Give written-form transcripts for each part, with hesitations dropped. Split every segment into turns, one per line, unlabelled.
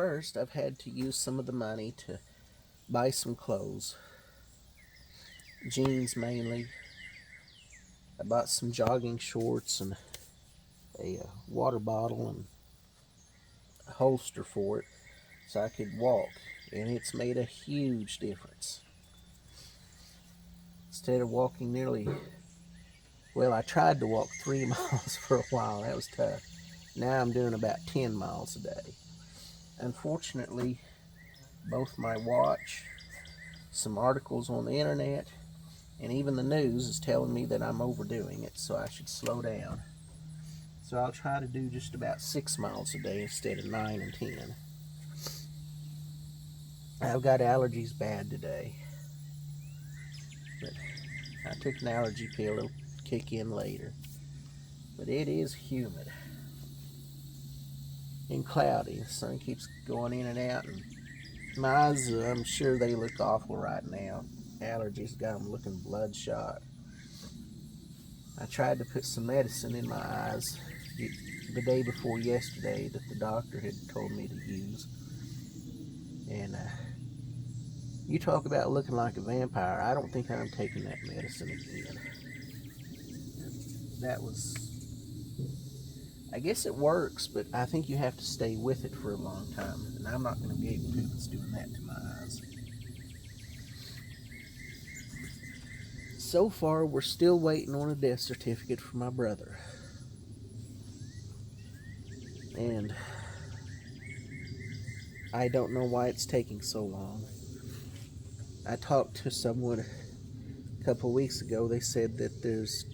first, I've had to use some of the money to buy some clothes, jeans mainly. I bought some jogging shorts and a water bottle and a holster for it so I could walk, and it's made a huge difference. Instead of walking I tried to walk 3 miles for a while. That was tough. Now I'm doing about 10 miles a day. Unfortunately, both my watch, some articles on the internet, and even the news is telling me that I'm overdoing it, so I should slow down. So I'll try to do just about 6 miles a day instead of 9 and 10. I've got allergies bad today, but I took an allergy pill. It'll kick in later. But it is humid and cloudy. The sun keeps going in and out, and my eyes, I'm sure they look awful right now. Allergies got them looking bloodshot. I tried to put some medicine in my eyes the day before yesterday that the doctor had told me to use. And you talk about looking like a vampire. I don't think I'm taking that medicine again. That was, I guess it works, but I think you have to stay with it for a long time. And I'm not going to be able to if it's doing that to my eyes. So far, we're still waiting on a death certificate for my brother. And I don't know why it's taking so long. I talked to someone a couple of weeks ago. They said that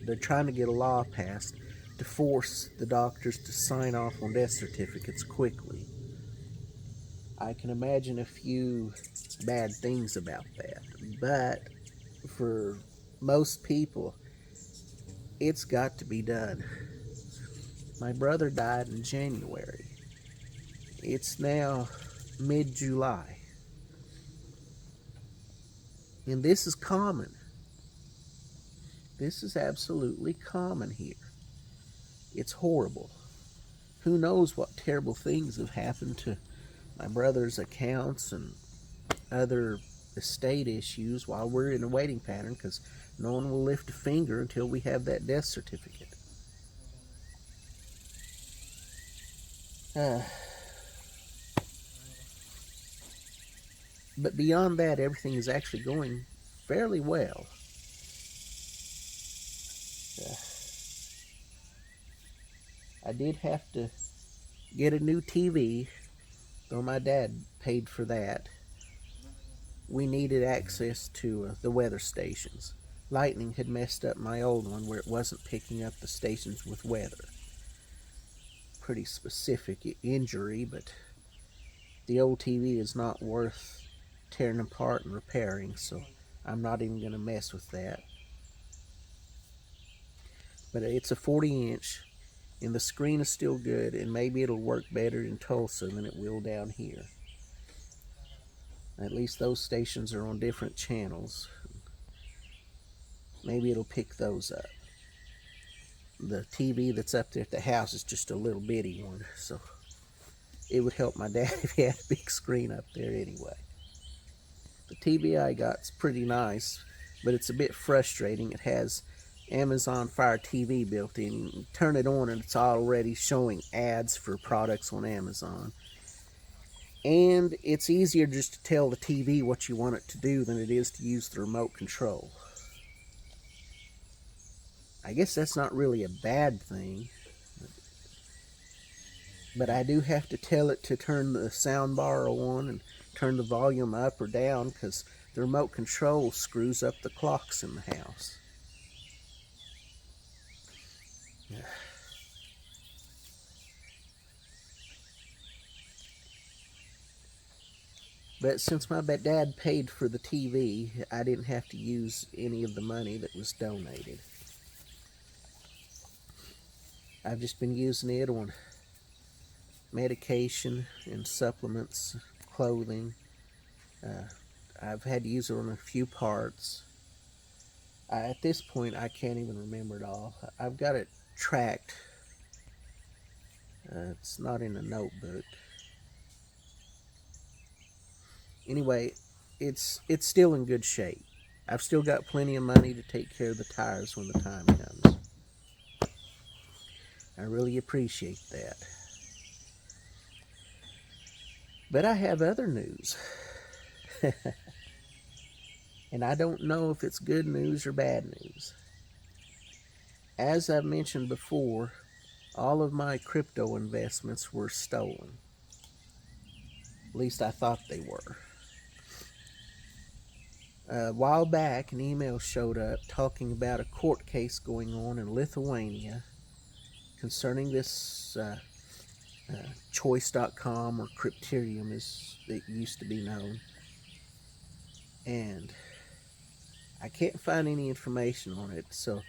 they're trying to get a law passed to force the doctors to sign off on death certificates quickly. I can imagine a few bad things about that, but for most people, it's got to be done. My brother died in January. It's now mid-July. And this is common. This is absolutely common here. It's horrible. Who knows what terrible things have happened to my brother's accounts and other estate issues while we're in a waiting pattern, because no one will lift a finger until we have that death certificate. But beyond that, everything is actually going fairly well. I did have to get a new TV, though my dad paid for that. We needed access to the weather stations. Lightning had messed up my old one where it wasn't picking up the stations with weather. Pretty specific injury, but the old TV is not worth tearing apart and repairing, so I'm not even going to mess with that. But it's a 40-inch, and the screen is still good, and maybe it'll work better in Tulsa than it will down here. At least those stations are on different channels. Maybe it'll pick those up. The TV that's up there at the house is just a little bitty one, so it would help my dad if he had a big screen up there anyway. The TV I got's pretty nice, but it's a bit frustrating. It has Amazon Fire TV built in. You turn it on and it's already showing ads for products on Amazon. And it's easier just to tell the TV what you want it to do than it is to use the remote control. I guess that's not really a bad thing, but I do have to tell it to turn the sound bar on and turn the volume up or down, because the remote control screws up the clocks in the house. But since my dad paid for the TV, I didn't have to use any of the money that was donated. I've just been using it on medication and supplements, clothing. I've had to use it on a few parts. At this point, I can't even remember it all. I've got it tracked. It's not in a notebook. Anyway, it's still in good shape. I've still got plenty of money to take care of the tires when the time comes. I really appreciate that. But I have other news. And I don't know if it's good news or bad news. As I've mentioned before, all of my crypto investments were stolen. At least I thought they were. A while back, an email showed up talking about a court case going on in Lithuania concerning this choice.com, or Crypterium as it used to be known. And I can't find any information on it, so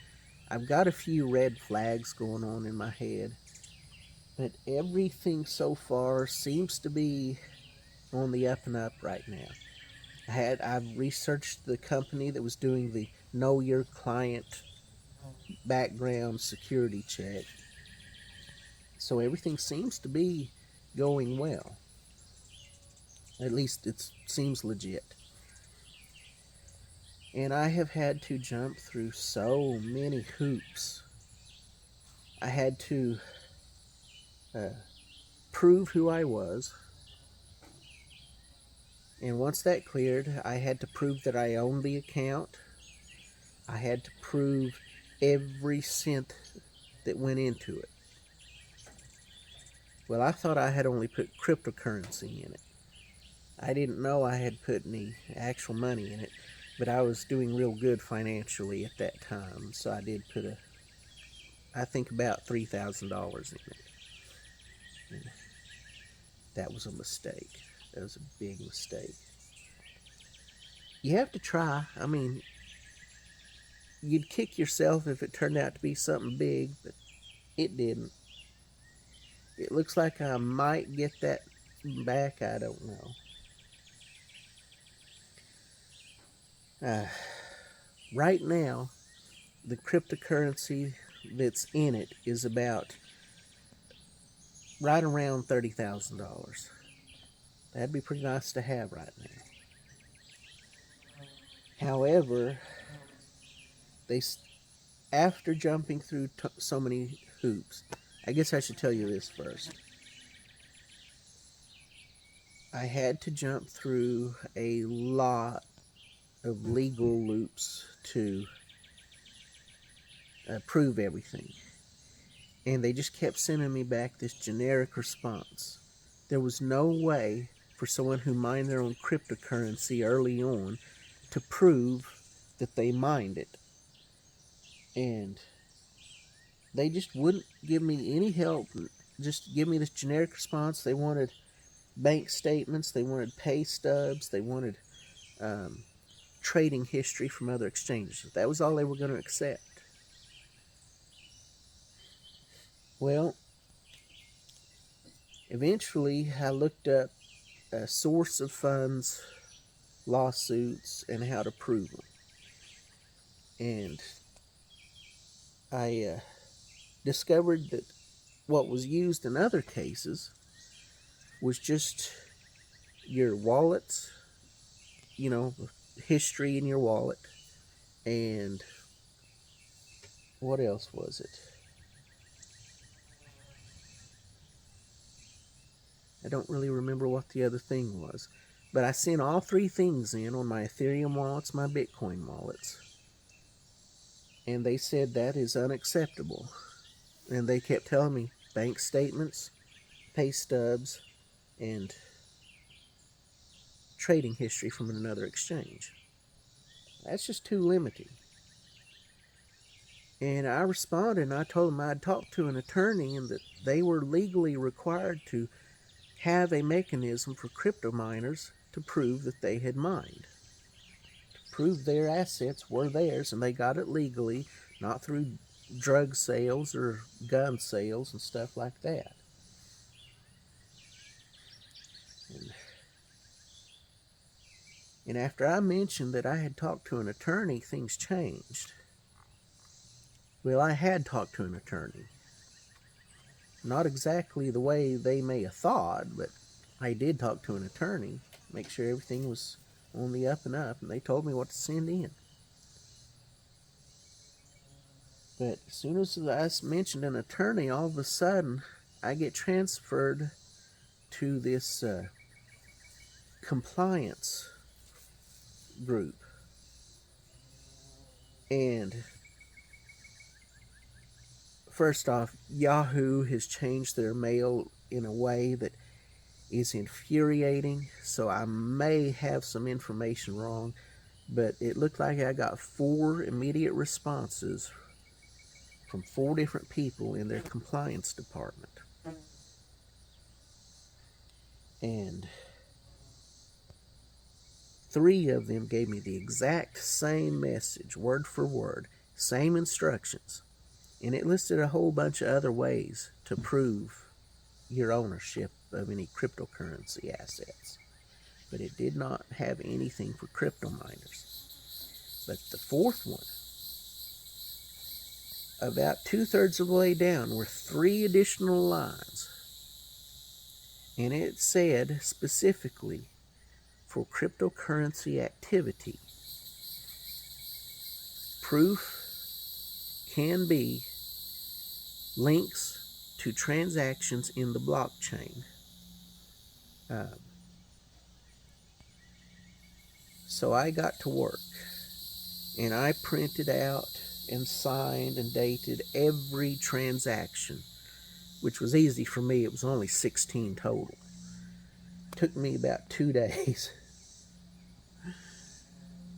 I've got a few red flags going on in my head. But everything so far seems to be on the up and up right now. I've researched the company that was doing the Know Your Client background security check. So everything seems to be going well. At least it seems legit. And I have had to jump through so many hoops. I had to prove who I was. And once that cleared, I had to prove that I owned the account. I had to prove every cent that went into it. Well, I thought I had only put cryptocurrency in it. I didn't know I had put any actual money in it, but I was doing real good financially at that time, so I did put I think about $3,000 in it. And that was a mistake. That was a big mistake. You have to try. I mean, you'd kick yourself if it turned out to be something big, but it didn't. It looks like I might get that back. I don't know. Right now, the cryptocurrency that's in it is about right around $30,000. That'd be pretty nice to have right now. However, after jumping through so many hoops, I guess I should tell you this first. I had to jump through a lot of legal loops to prove everything. And they just kept sending me back this generic response. There was no way for someone who mined their own cryptocurrency early on to prove that they mined it. And they just wouldn't give me any help, just give me this generic response. They wanted bank statements, they wanted pay stubs, they wanted trading history from other exchanges. That was all they were going to accept. Well, eventually I looked up source of funds, lawsuits, and how to prove them. And I discovered that what was used in other cases was just your wallets, history in your wallet, and what else was it? I don't really remember what the other thing was, but I sent all three things in on my Ethereum wallets, my Bitcoin wallets, and they said that is unacceptable. And they kept telling me bank statements, pay stubs, and trading history from another exchange. That's just too limiting. And I responded and I told them I'd talked to an attorney and that they were legally required to have a mechanism for crypto miners to prove that they had mined. To prove their assets were theirs and they got it legally, not through drug sales or gun sales and stuff like that. And after I mentioned that I had talked to an attorney, things changed. Well, I had talked to an attorney. Not exactly the way they may have thought, but I did talk to an attorney. make sure everything was on the up and up, and they told me what to send in. But as soon as I mentioned an attorney, all of a sudden I get transferred to this compliance group. And first off, Yahoo has changed their mail in a way that is infuriating, so I may have some information wrong, but it looked like I got 4 immediate responses from 4 different people in their compliance department. And 3 of them gave me the exact same message, word for word, same instructions. And it listed a whole bunch of other ways to prove your ownership of any cryptocurrency assets. But it did not have anything for crypto miners. But the 4th one, about 2/3 of the way down, were 3 additional lines. And it said specifically, for cryptocurrency activity, proof can be links to transactions in the blockchain. So I got to work, and I printed out and signed and dated every transaction, which was easy for me. It was only 16 total. It took me about 2 days.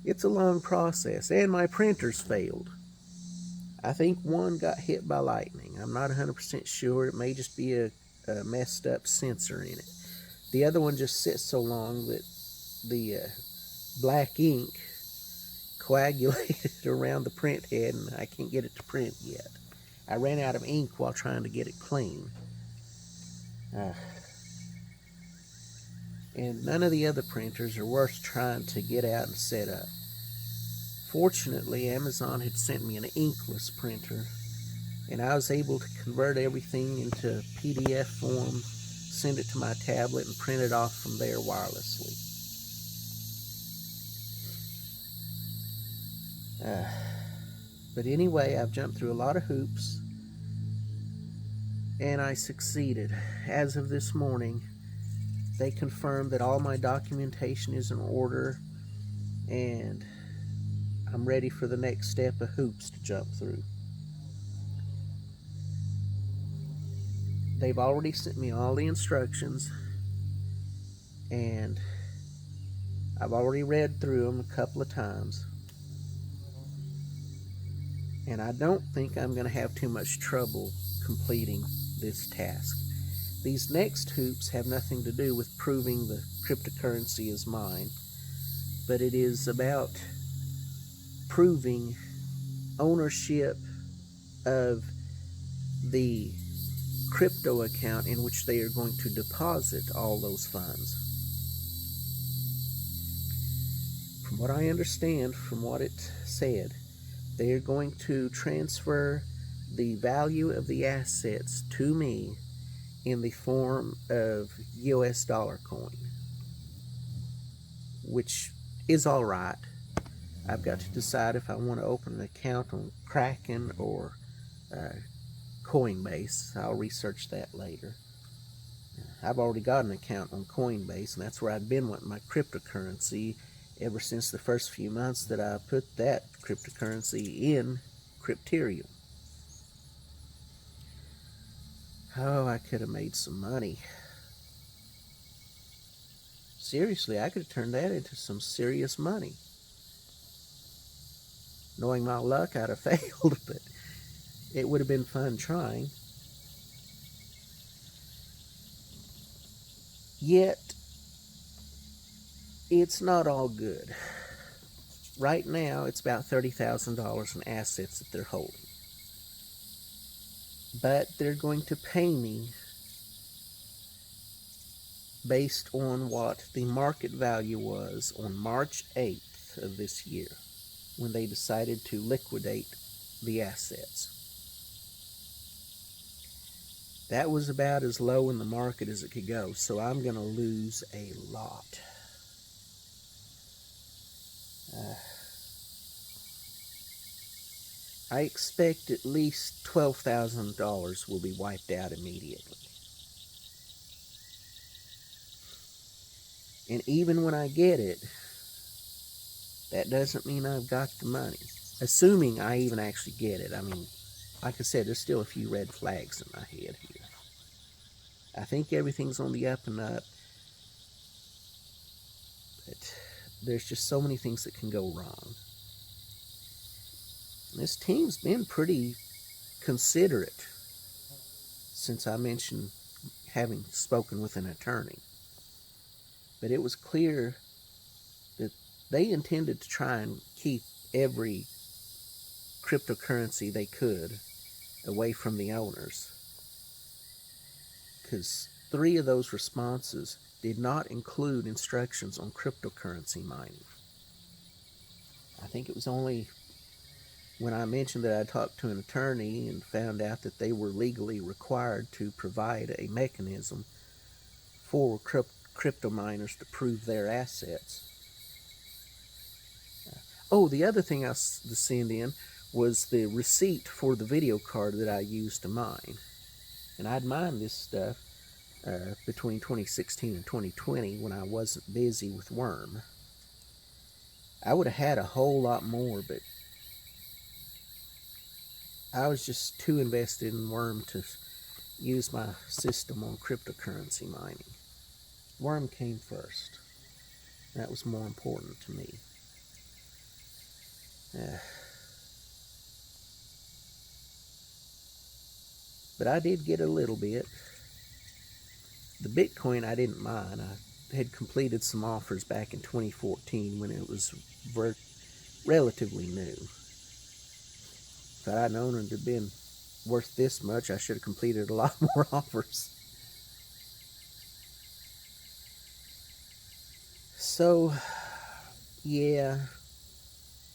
It's a long process, and my printers failed. I think one got hit by lightning. I'm not 100% sure. It may just be a messed up sensor in it. The other one just sits so long that the black ink coagulated around the print head, and I can't get it to print yet. I ran out of ink while trying to get it clean. And none of the other printers are worth trying to get out and set up. Fortunately, Amazon had sent me an inkless printer, and I was able to convert everything into PDF form, send it to my tablet, and print it off from there wirelessly. But anyway, I've jumped through a lot of hoops, and I succeeded. As of this morning, they confirmed that all my documentation is in order, and I'm ready for the next step of hoops to jump through. They've already sent me all the instructions, and I've already read through them a couple of times. And I don't think I'm going to have too much trouble completing this task. These next hoops have nothing to do with proving the cryptocurrency is mine, but it is about proving ownership of the crypto account in which they are going to deposit all those funds. From what I understand, from what it said, they are going to transfer the value of the assets to me in the form of US dollar coin, which is all right. I've got to decide if I want to open an account on Kraken or Coinbase. I'll research that later. I've already got an account on Coinbase, and that's where I've been wanting my cryptocurrency ever since the first few months that I put that cryptocurrency in Crypterium. Oh, I could have made some money. Seriously, I could have turned that into some serious money. Knowing my luck, I'd have failed, but it would have been fun trying. Yet, it's not all good. Right now, it's about $30,000 in assets that they're holding. But they're going to pay me based on what the market value was on March 8th of this year, when they decided to liquidate the assets. That was about as low in the market as it could go, so I'm going to lose a lot. I expect at least $12,000 will be wiped out immediately. And even when I get it, that doesn't mean I've got the money. Assuming I even actually get it. I mean, like I said, there's still a few red flags in my head here. I think everything's on the up and up, but there's just so many things that can go wrong. This team's been pretty considerate since I mentioned having spoken with an attorney. But it was clear that they intended to try and keep every cryptocurrency they could away from the owners, because 3 of those responses did not include instructions on cryptocurrency mining. I think it was only when I mentioned that I talked to an attorney and found out that they were legally required to provide a mechanism for crypto miners to prove their assets. Oh, the other thing I sent in was the receipt for the video card that I used to mine. And I'd mined this stuff between 2016 and 2020 when I wasn't busy with Wurm. I would have had a whole lot more, but I was just too invested in Wurm to use my system on cryptocurrency mining. Wurm came first. That was more important to me. But I did get a little bit. The Bitcoin I didn't mine. I had completed some offers back in 2014 when it was relatively new. If I'd known it had been worth this much, I should have completed a lot more offers. So, yeah,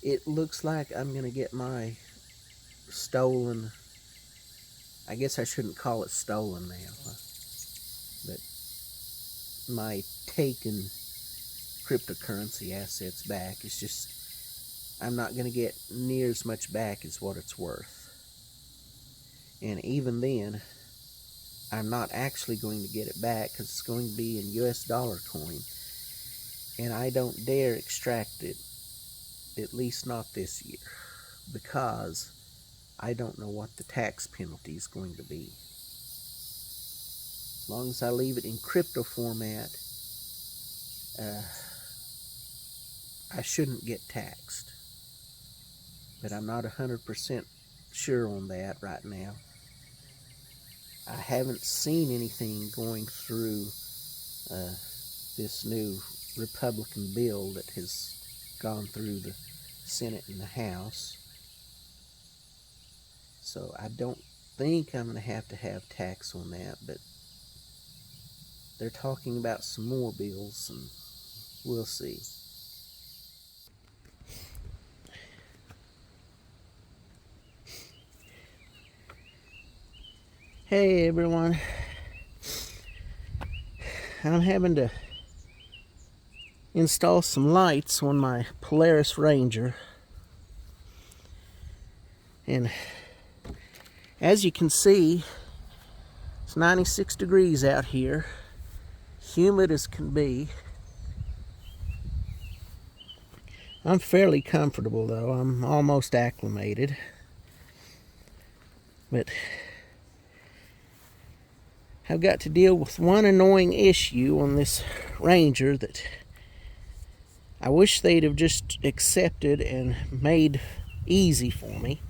it looks like I'm going to get my stolen, I guess I shouldn't call it stolen now, but my taken cryptocurrency assets back. It's just, I'm not going to get near as much back as what it's worth. And even then, I'm not actually going to get it back because it's going to be in US dollar coin. And I don't dare extract it, at least not this year, because I don't know what the tax penalty is going to be. As long as I leave it in crypto format, I shouldn't get taxed. But I'm not 100% sure on that right now. I haven't seen anything going through this new Republican bill that has gone through the Senate and the House. So I don't think I'm going to have tax on that, but they're talking about some more bills, and we'll see. Hey everyone, I'm having to install some lights on my Polaris Ranger, and as you can see, it's 96 degrees out here, humid as can be. I'm fairly comfortable though, I'm almost acclimated, but I've got to deal with one annoying issue on this Ranger that I wish they'd have just accepted and made easy for me.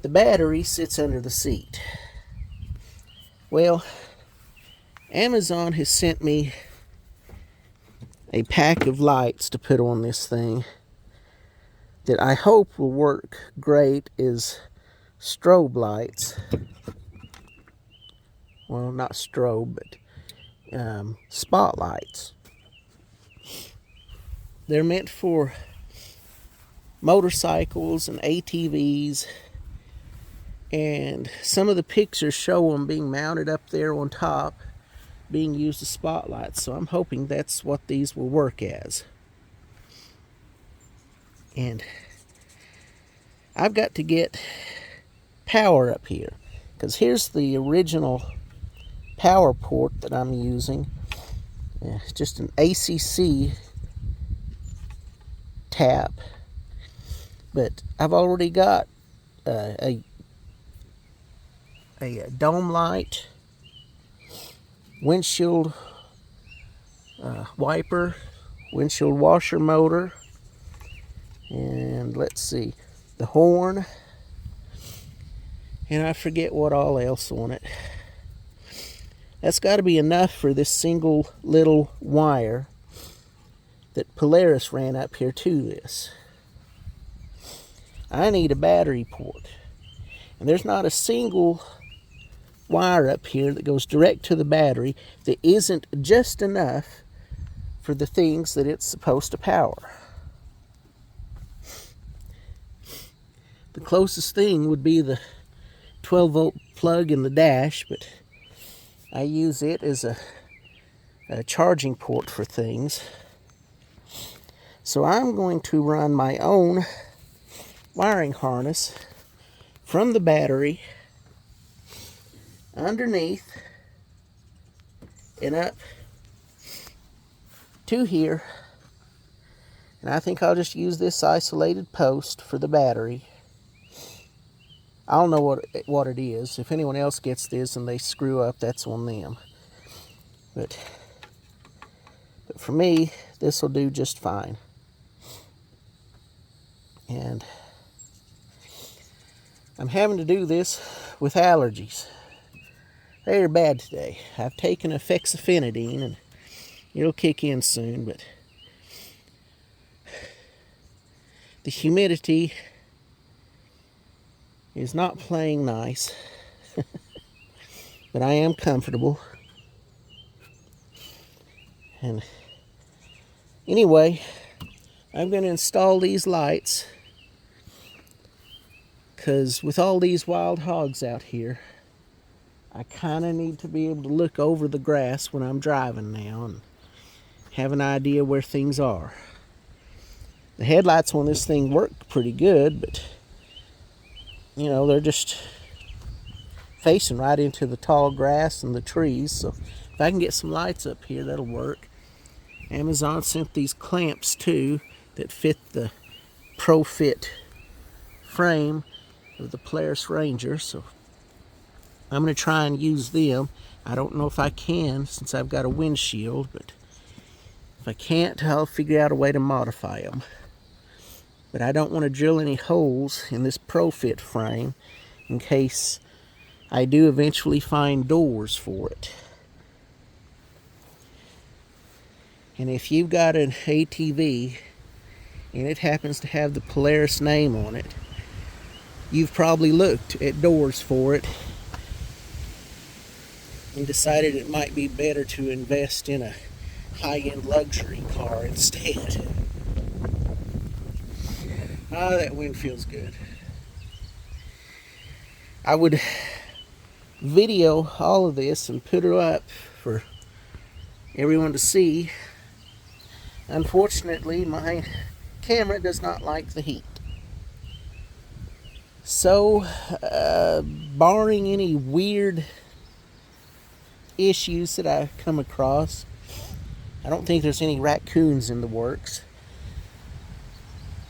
The battery sits under the seat. Well, Amazon has sent me a pack of lights to put on this thing that I hope will work great as strobe lights. Well, not strobe, but spotlights. They're meant for motorcycles and ATVs, and some of the pictures show them being mounted up there on top, being used as spotlights, so I'm hoping that's what these will work as. And I've got to get power up here, because here's the original power port that I'm using. It's just an ACC tap, but I've already got a dome light, windshield wiper, windshield washer motor, and let's see, the horn, and I forget what all else on it. That's got to be enough for this single little wire that Polaris ran up here to this. I need a battery port, and there's not a single wire up here that goes direct to the battery that isn't just enough for the things that it's supposed to power. The closest thing would be the 12-volt plug in the dash, but I use it as a charging port for things. So I'm going to run my own wiring harness from the battery underneath and up to here. And I think I'll just use this isolated post for the battery. I don't know what it is. If anyone else gets this and they screw up, that's on them. But for me, this will do just fine. And I'm having to do this with allergies. They're bad today. I've taken a fexofenadine and it'll kick in soon, but the humidity is not playing nice. But I am comfortable. And anyway, I'm going to install these lights because with all these wild hogs out here, I kind of need to be able to look over the grass when I'm driving now and have an idea where things are. The headlights on this thing work pretty good, but you know, they're just facing right into the tall grass and the trees. So if I can get some lights up here, that'll work. Amazon sent these clamps too that fit the ProFit frame of the Polaris Ranger. So I'm going to try and use them. I don't know if I can since I've got a windshield, but if I can't, I'll figure out a way to modify them. But I don't want to drill any holes in this ProFit frame in case I do eventually find doors for it. And if you've got an ATV and it happens to have the Polaris name on it, you've probably looked at doors for it and decided it might be better to invest in a high-end luxury car instead. Ah, that wind feels good. I would video all of this and put it up for everyone to see. Unfortunately, my camera does not like the heat. So, barring any weird issues that I've come across, I don't think there's any raccoons in the works.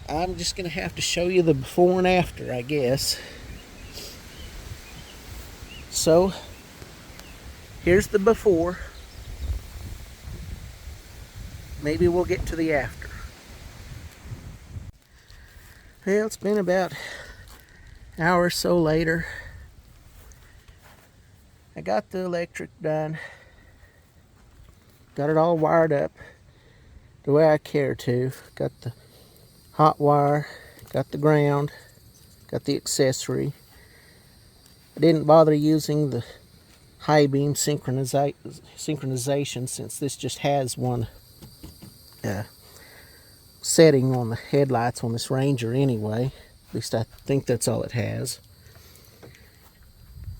I'm just going to have to show you the before and after, I guess. So, here's the before. Maybe we'll get to the after. Well, it's been about an hour or so later. I got the electric done. Got it all wired up the way I care to. Got the hot wire, got the ground, got the accessory. I didn't bother using the high beam synchronization since this just has one setting on the headlights on this Ranger anyway. At least I think that's all it has.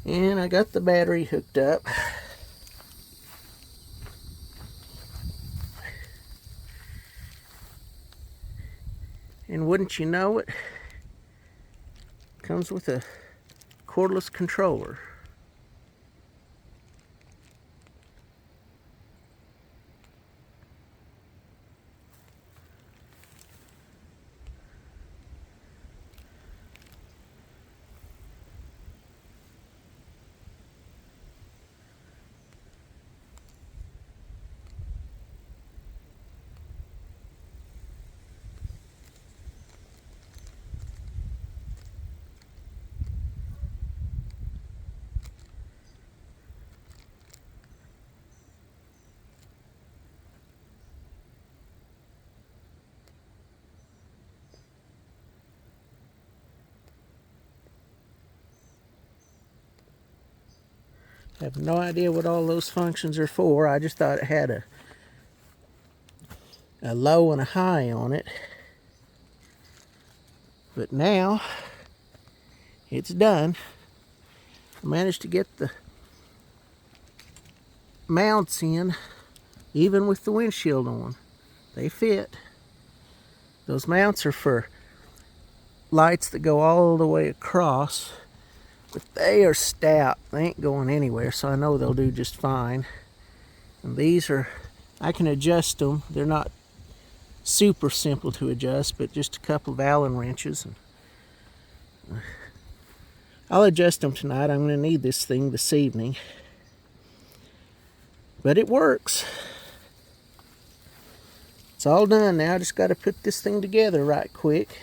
And I got the battery hooked up. And wouldn't you know it, comes with a cordless controller. I have no idea what all those functions are for. I just thought it had a low and a high on it. But now it's done. I managed to get the mounts in, even with the windshield on. They fit. Those mounts are for lights that go all the way across, but they are stout. They ain't going anywhere, so I know they'll do just fine. And these are, I can adjust them. They're not super simple to adjust, but just a couple of Allen wrenches. And I'll adjust them tonight. I'm going to need this thing this evening. But it works. It's all done now. Just got to put this thing together right quick.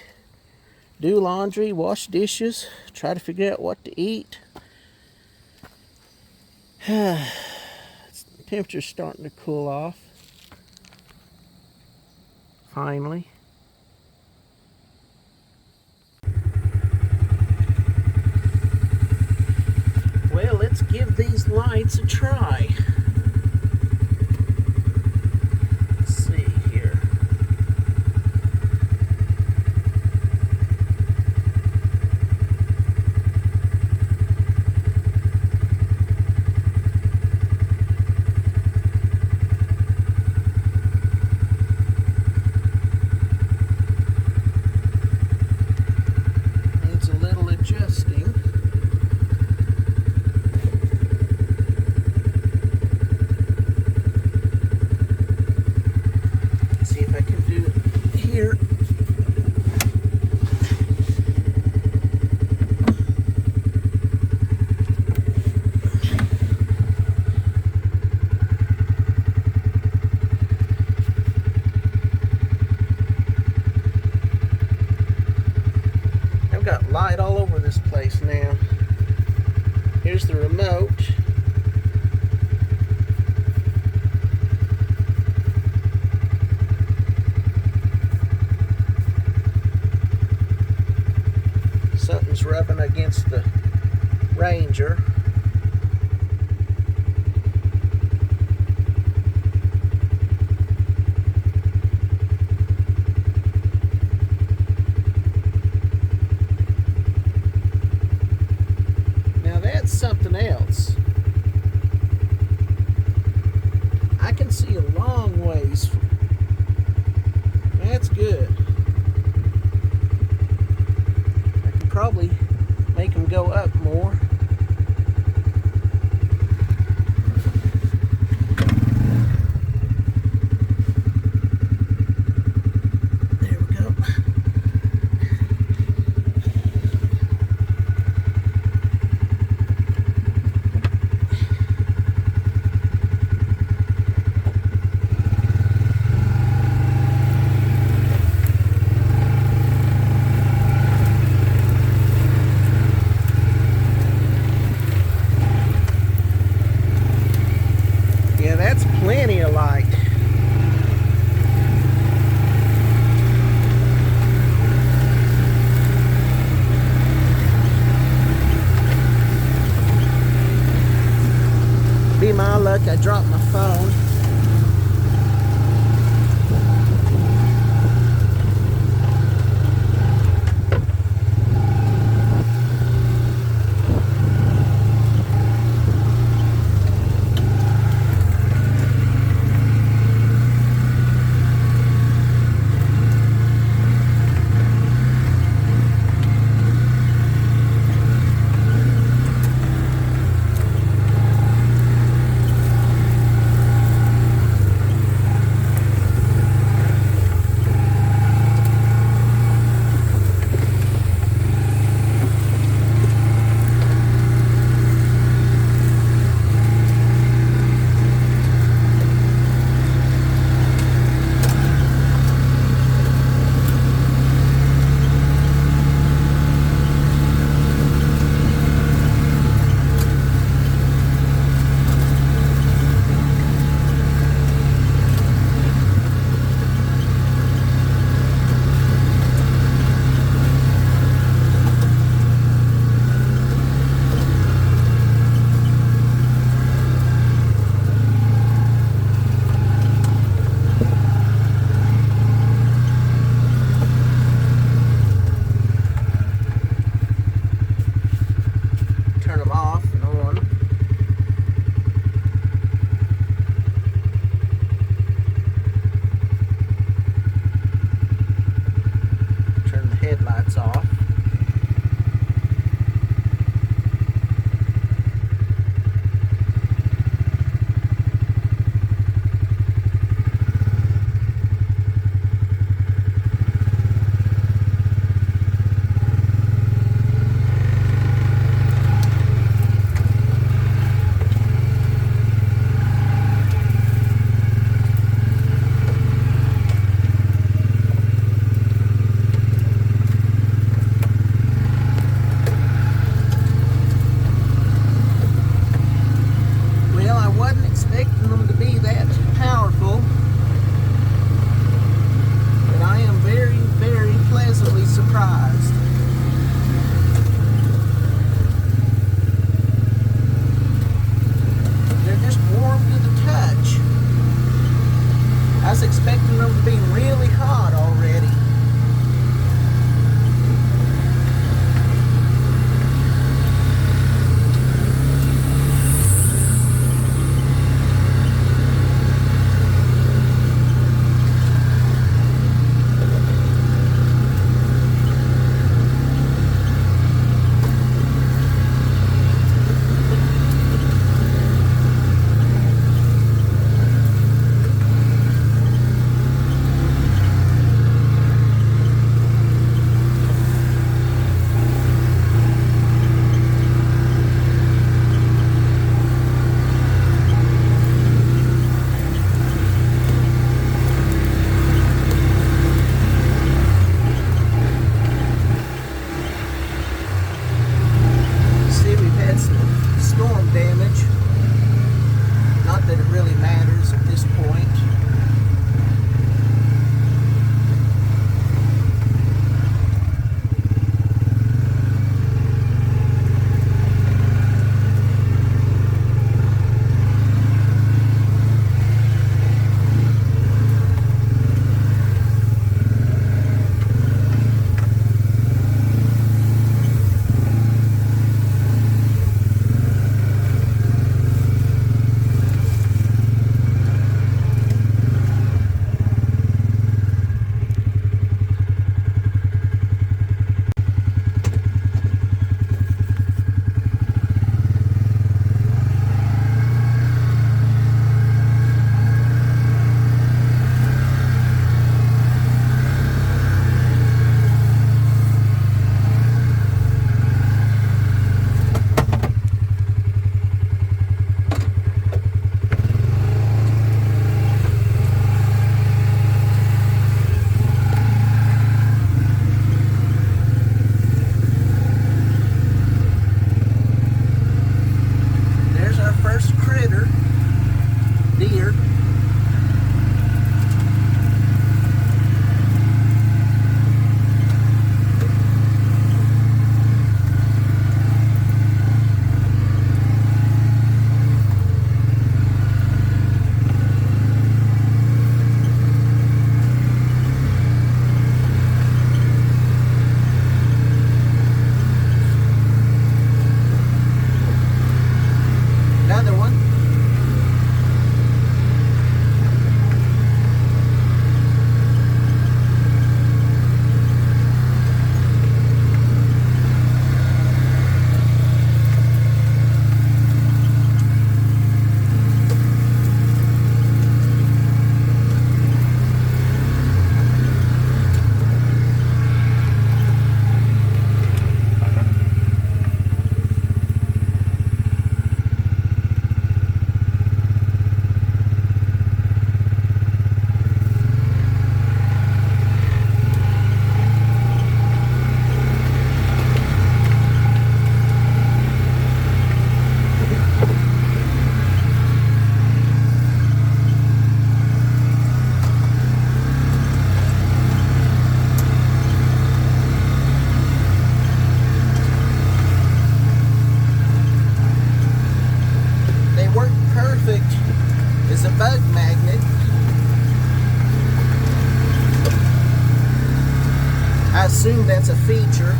Do laundry, wash dishes, try to figure out what to eat. The temperature's starting to cool off. Finally. Well, let's give these lights a try. Let's see here. Needs a little adjusting. See if I can do it here. I've got light all over this place now. Here's the remote. Something's rubbing against the Ranger. Now that's something else. I can see a long ways. That's good. Probably make them go up more. There we go. Yeah, that's plenty of light. Be my luck, I dropped my phone. assume that's a feature.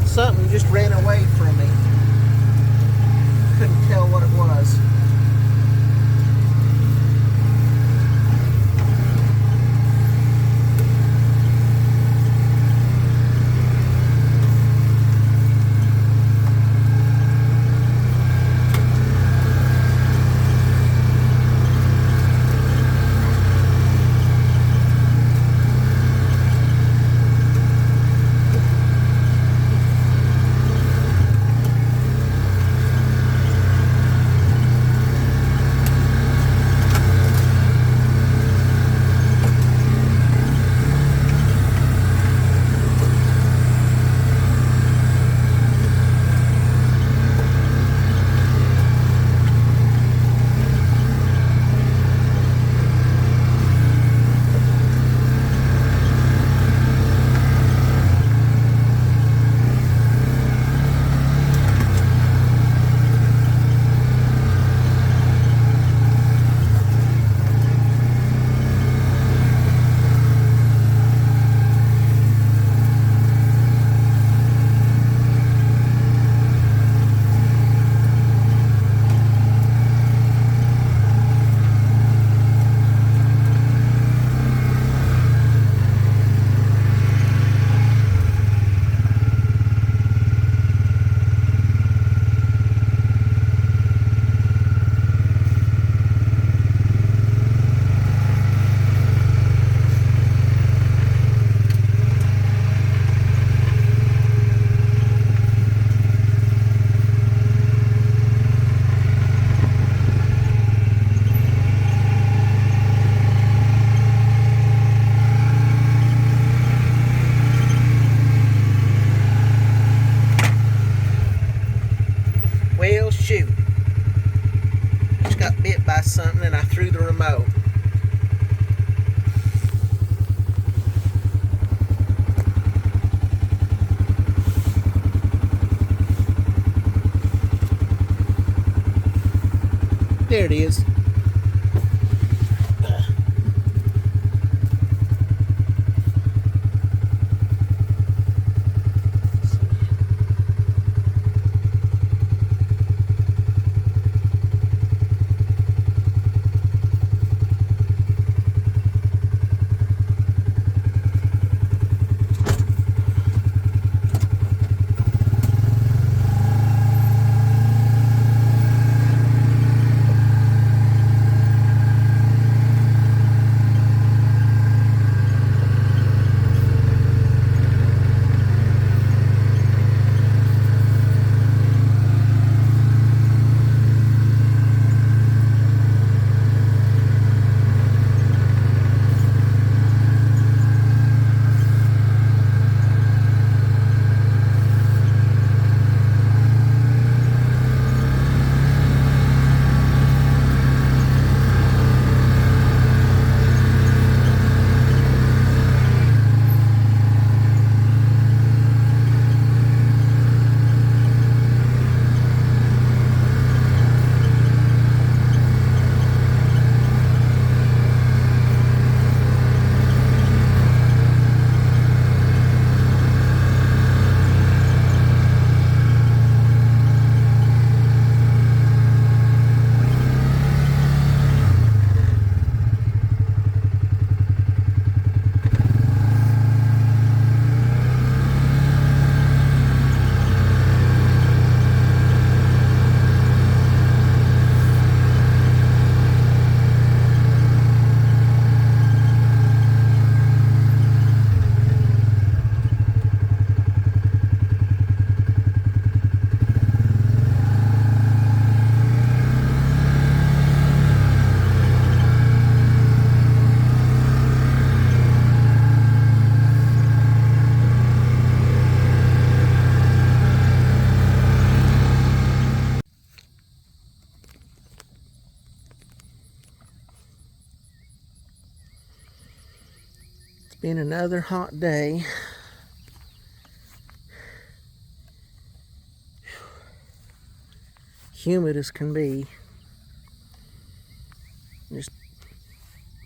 Something just ran away from me. Couldn't tell what it was. Well, shoot. Just got bit by something and I threw the remote. There it is. Been another hot day. Humid as can be. Just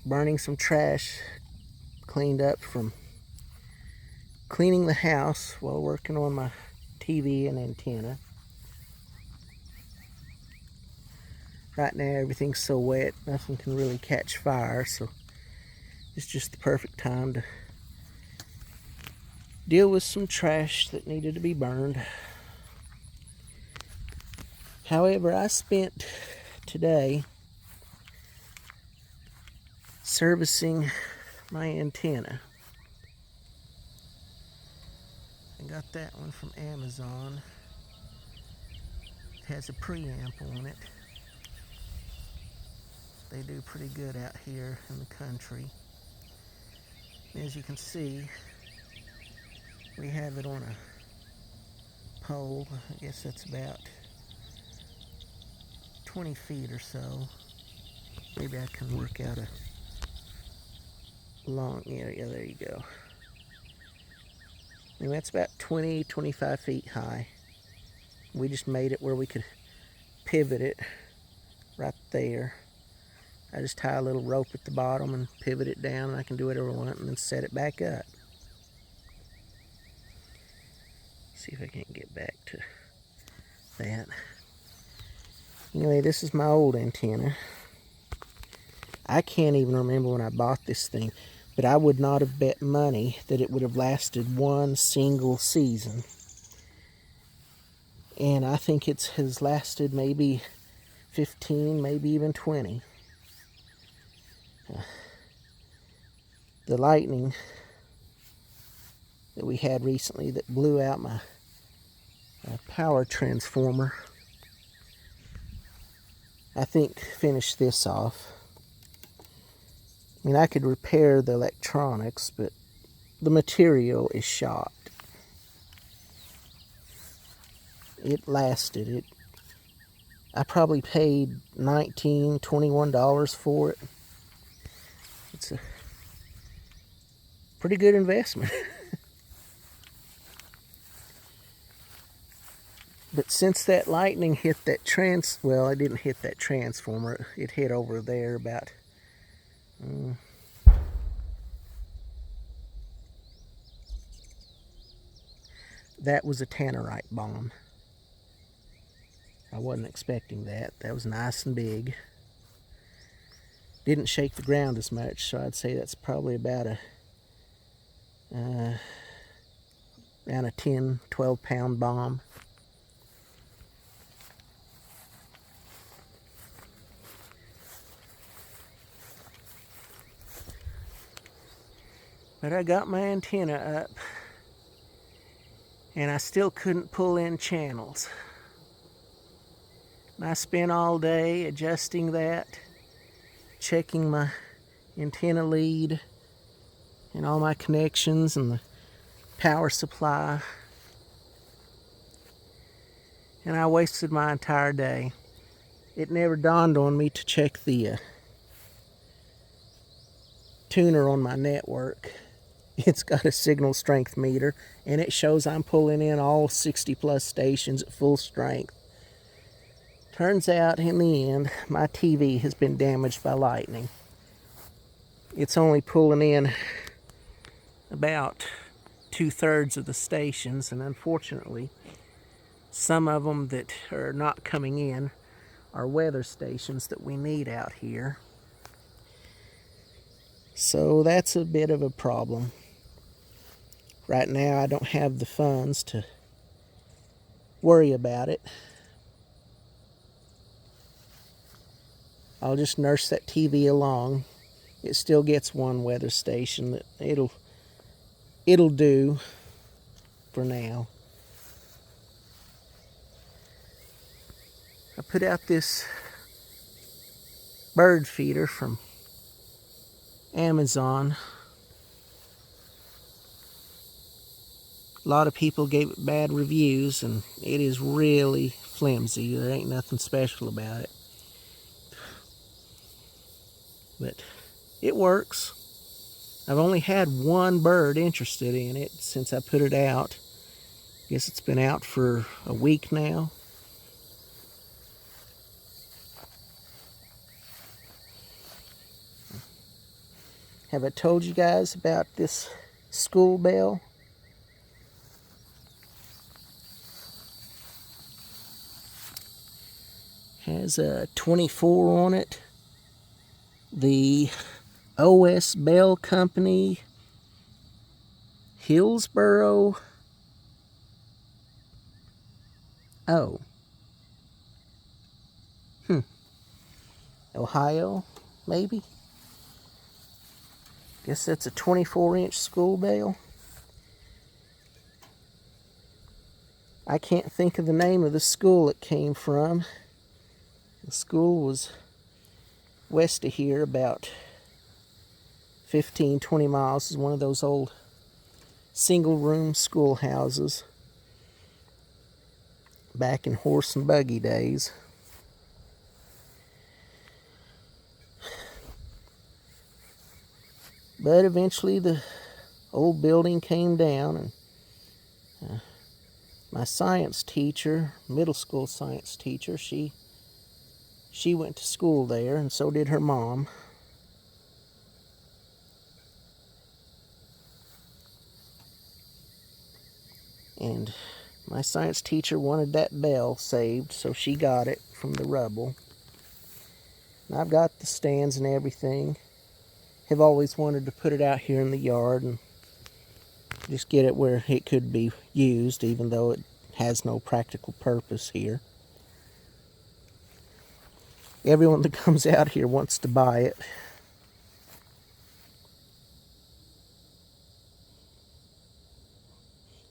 burning some trash cleaned up from cleaning the house while working on my TV and antenna. Right now everything's so wet, nothing can really catch fire, so it's just the perfect time to deal with some trash that needed to be burned. However, I spent today servicing my antenna. I got that one from Amazon. It has a preamp on it. They do pretty good out here in the country. As you can see, we have it on a pole. I guess that's about 20 feet or so. Maybe I can work out a long area. There you go. And that's about 25 feet high. We just made it where we could pivot it right there. I just tie a little rope at the bottom and pivot it down, and I can do whatever I want and then set it back up. See if I can't get back to that. Anyway, this is my old antenna. I can't even remember when I bought this thing, but I would not have bet money that it would have lasted one single season. And I think it has lasted maybe 15, maybe even 20. The lightning that we had recently that blew out my power transformer, I think finished this off. I mean, I could repair the electronics, but the material is shot. It lasted. I probably paid $19, $21 for it. It's a pretty good investment. But since that lightning hit that well, it didn't hit that transformer. It hit over there about that was a tannerite bomb. I wasn't expecting that. That was nice and big. Didn't shake the ground as much, so I'd say that's probably about around a 10, 12 pound bomb. But I got my antenna up, and I still couldn't pull in channels. And I spent all day adjusting that, checking my antenna lead and all my connections and the power supply. And I wasted my entire day. It never dawned on me to check the tuner on my network. It's got a signal strength meter, and it shows I'm pulling in all 60 plus stations at full strength. Turns out, in the end, my TV has been damaged by lightning. It's only pulling in about 2/3 of the stations, and unfortunately, some of them that are not coming in are weather stations that we need out here. So that's a bit of a problem. Right now, I don't have the funds to worry about it. I'll just nurse that TV along. It still gets one weather station that it'll do for now. I put out this bird feeder from Amazon. A lot of people gave it bad reviews, and it is really flimsy. There ain't nothing special about it. But it works. I've only had one bird interested in it since I put it out. Guess it's been out for a week now. Have I told you guys about this school bell? Has a 24 on it. The OS Bell Company, Hillsboro. Oh. Ohio, maybe? Guess that's a 24-inch school bell. I can't think of the name of the school it came from. The school was west of here, about 15, 20 miles. It's one of those old single-room schoolhouses back in horse and buggy days. But eventually the old building came down, and my science teacher, middle school science teacher, she went to school there, and so did her mom. And my science teacher wanted that bell saved, so she got it from the rubble. And I've got the stands and everything. Have always wanted to put it out here in the yard and just get it where it could be used, even though it has no practical purpose here. Everyone that comes out here wants to buy it.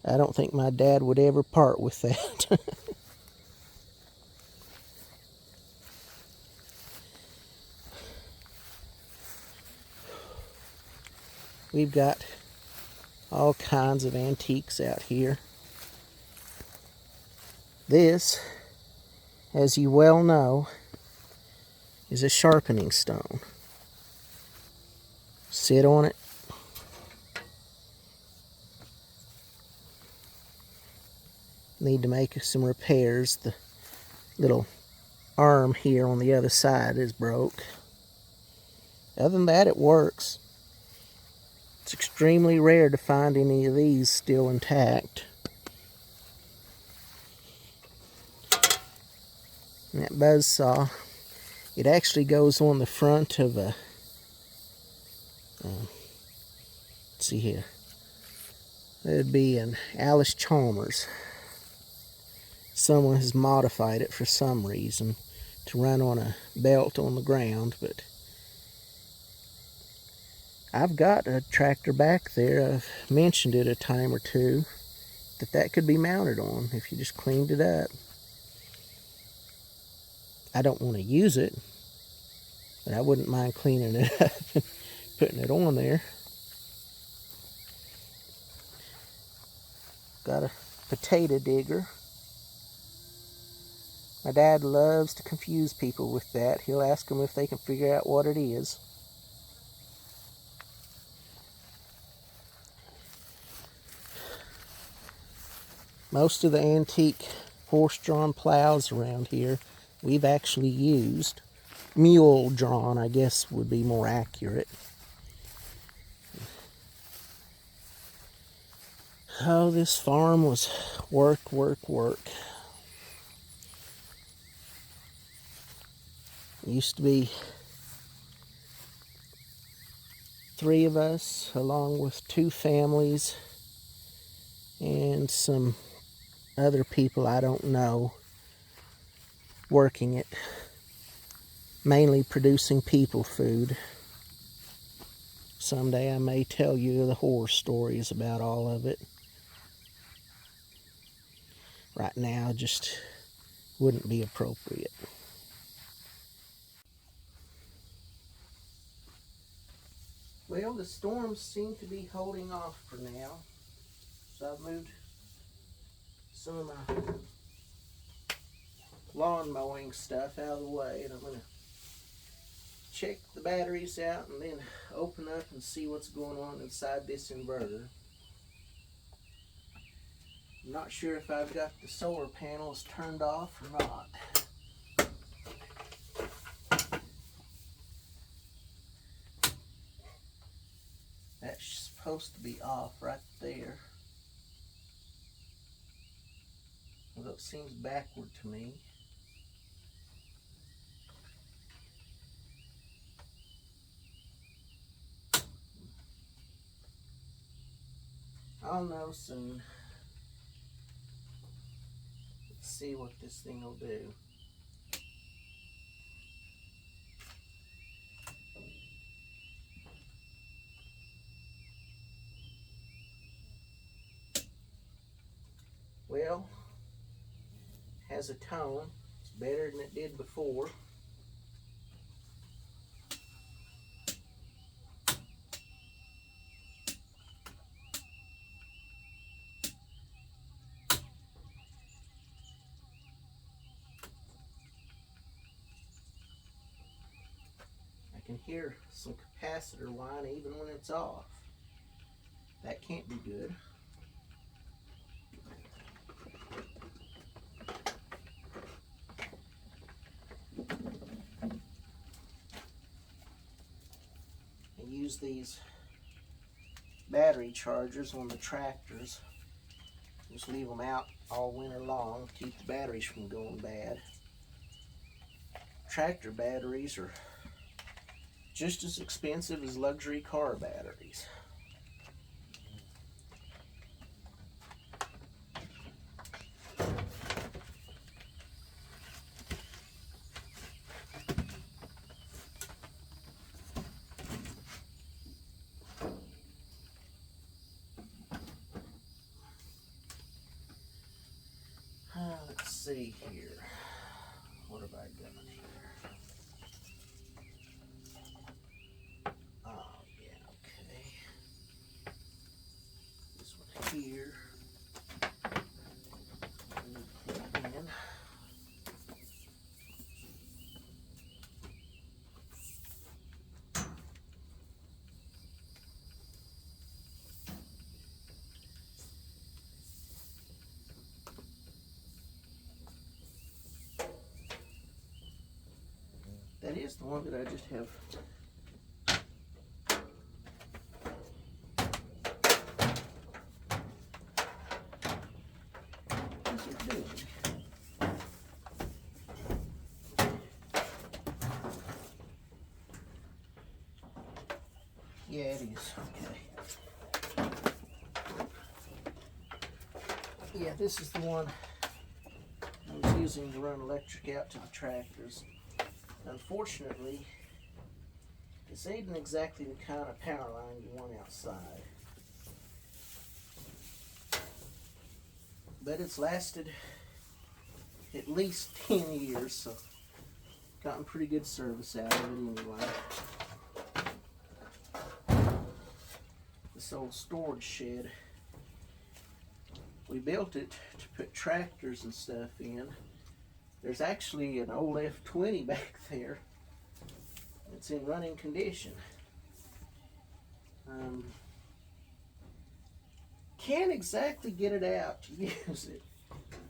I don't think my dad would ever part with that. We've got all kinds of antiques out here. This, as you well know, is a sharpening stone. Sit on it. Need to make some repairs. The little arm here on the other side is broke. Other than that, it works. It's extremely rare to find any of these still intact. And that buzzsaw, it actually goes on the front of a, let's see here, that'd be an Alice Chalmers. Someone has modified it for some reason to run on a belt on the ground, but I've got a tractor back there. I've mentioned it a time or two that could be mounted on if you just cleaned it up. I don't want to use it, but I wouldn't mind cleaning it up and putting it on there. Got a potato digger. My dad loves to confuse people with that. He'll ask them if they can figure out what it is. Most of the antique horse-drawn plows around here we've actually used. Mule-drawn, I guess, would be more accurate. Oh, this farm was work. It used to be 3 of us, along with 2 families and some other people I don't know working it, mainly producing people food. Someday I may tell you the horror stories about all of it. Right now, just wouldn't be appropriate. Well, the storms seem to be holding off for now, so I've moved some of my lawn mowing stuff out of the way, and I'm going to check the batteries out and then open up and see what's going on inside this inverter. I'm not sure if I've got the solar panels turned off or not. That's supposed to be off right there. Although it seems backward to me. I'll know soon. Let's see what this thing will do. Well, has a tone. It's better than it did before. I can hear some capacitor whine even when it's off. That can't be good. I use these battery chargers on the tractors. Just leave them out all winter long to keep the batteries from going bad. Tractor batteries are just as expensive as luxury car batteries. Let's see here. What have I got here? Oh, yeah, okay. This one here. Plug in. That is the one that I just have. What's it doing? Yeah, it is. Okay. Yeah, this is the one I was using to run electric out to the tractors. Unfortunately, this ain't exactly the kind of power line you want outside. But it's lasted at least 10 years, so gotten pretty good service out of it anyway. This old storage shed, we built it to put tractors and stuff in. There's actually an old F-20 back there. It's in running condition. Can't exactly get it out to use it.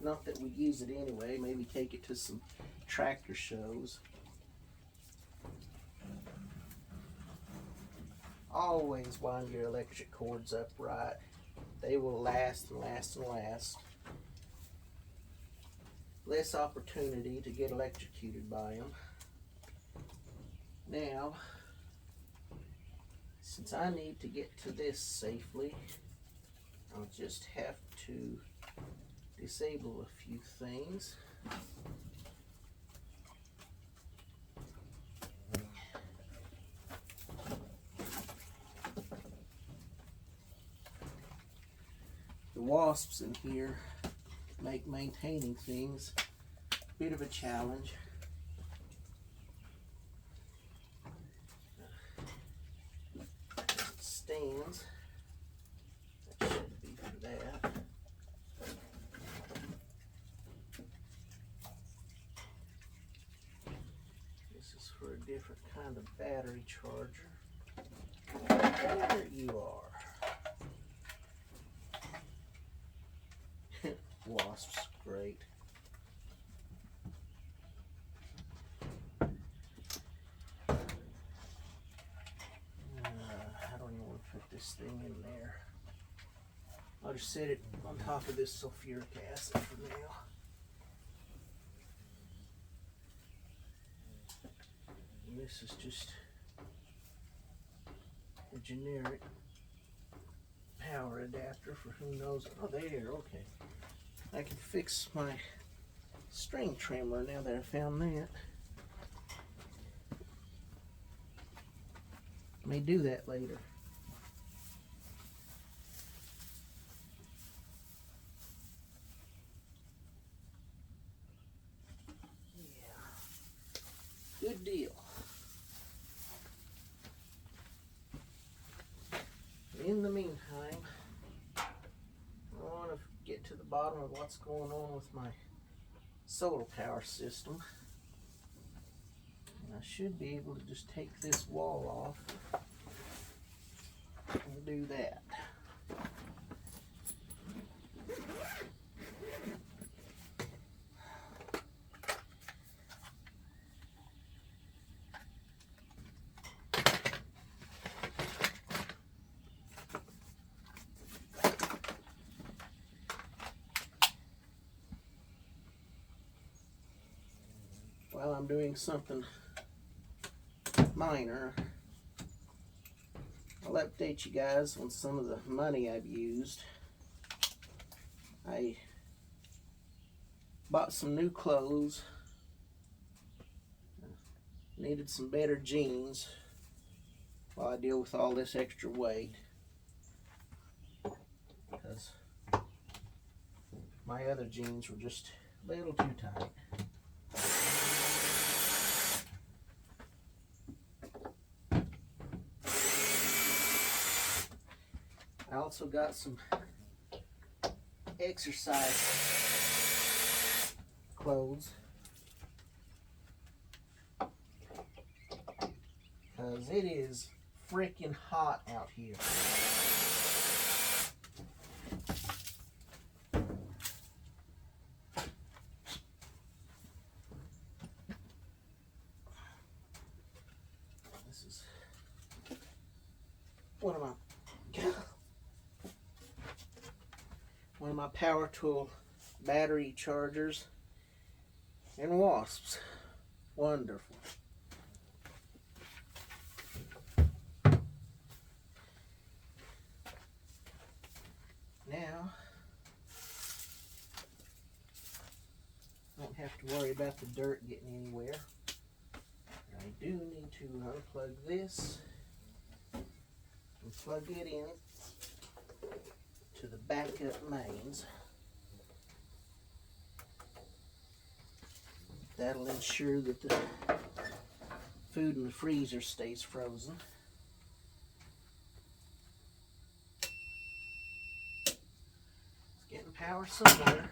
Not that we use it anyway. Maybe take it to some tractor shows. Always wind your electric cords up right. They will last and last and last. Less opportunity to get electrocuted by them. Now, since I need to get to this safely, I'll just have to disable a few things. The wasps in here make maintaining things a bit of a challenge. Stands. That should be for that. This is for a different kind of battery charger. There you are. Wasps, great. I don't even want to put this thing in there. I'll just set it on top of this sulfuric acid for now. And this is just a generic power adapter for who knows. Oh, there, okay. I can fix my string trimmer now that I found that. May do that later. Yeah. Good deal. In the meantime, I want to get to the bottom of what's going on with my solar power system. And I should be able to just take this wall off and do that. While I'm doing something minor, I'll update you guys on some of the money I've used. I bought some new clothes, needed some better jeans while I deal with all this extra weight, because my other jeans were just a little too tight. I also got some exercise clothes, because it is freaking hot out here. This is one of my power tool battery chargers, and wasps. Wonderful. Now I don't have to worry about the dirt getting anywhere. I do need to unplug this and plug it in to the backup mains. That'll ensure that the food in the freezer stays frozen. It's getting power somewhere.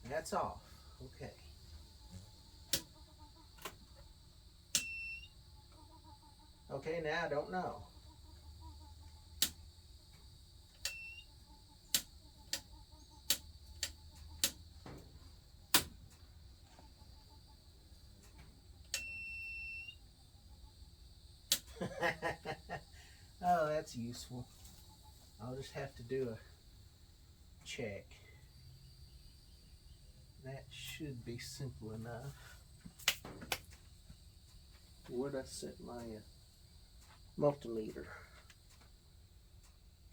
That's off. Okay. Okay, now I don't know. Oh, that's useful. I'll just have to do a check. That should be simple enough. Where'd I set my multimeter?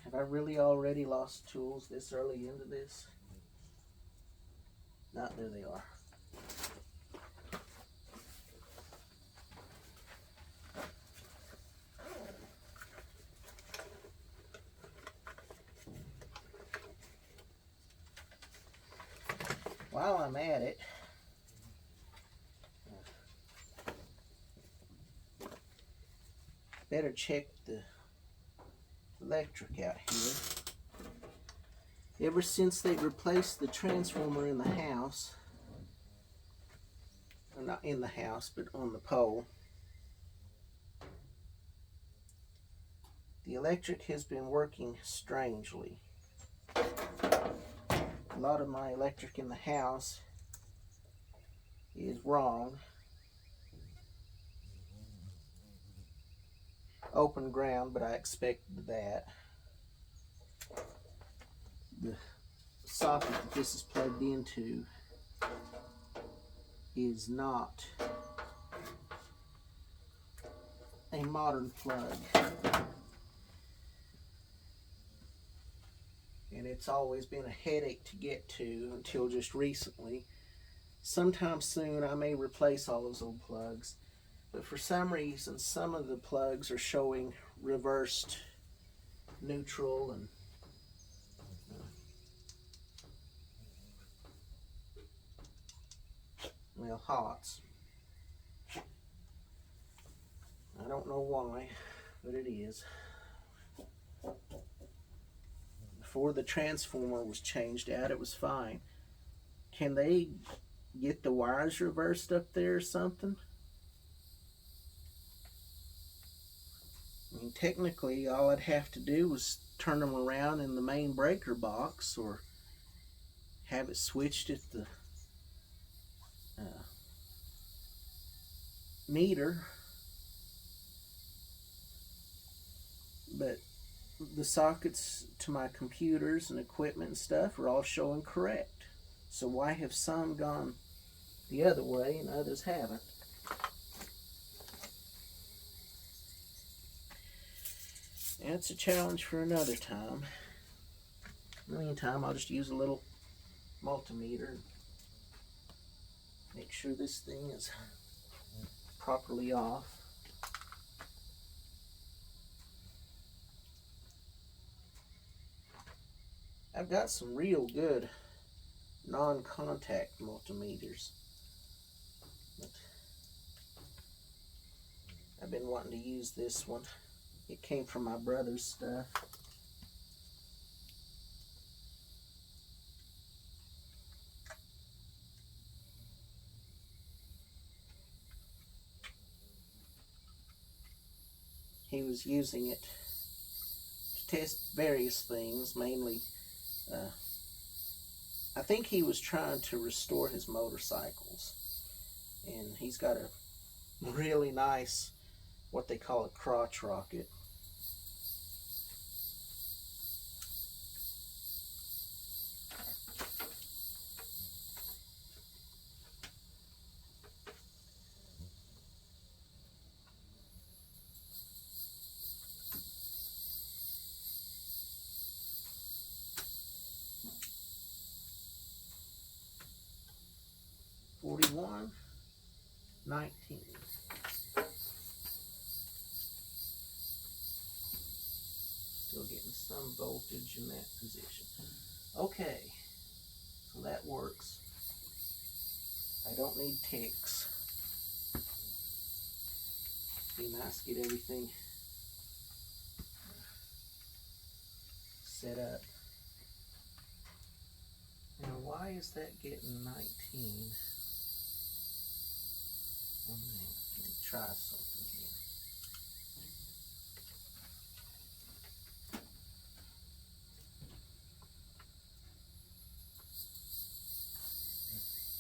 Have I really already lost tools this early into this? No, there they are. While I'm at it, better check the electric out here. Ever since they replaced the transformer in the house, not in the house, but on the pole. The electric has been working strangely. A lot of my electric in the house is wrong. Open ground, but I expected that. The socket that this is plugged into is not a modern plug. And it's always been a headache to get to until just recently. Sometime soon I may replace all those old plugs, but for some reason some of the plugs are showing reversed neutral and well, hots. I don't know why, but it is. Before the transformer was changed out, it was fine. Can they get the wires reversed up there or something? I mean, technically, all I'd have to do was turn them around in the main breaker box or have it switched at the meter. But the sockets to my computers and equipment and stuff are all showing correct. So why have some gone the other way and others haven't? And it's a challenge for another time. In the meantime, I'll just use a little multimeter and make sure this thing is properly off. I've got some real good non-contact multimeters, but I've been wanting to use this one. It came from my brother's stuff. He was using it to test various things, mainly I think he was trying to restore his motorcycles, and he's got a really nice, what they call a crotch rocket. $41.19. Still getting some voltage in that position. Okay, so that works. I don't need ticks. Be nice to get everything set up. Now, why is that getting 19 on that? Let me try something here.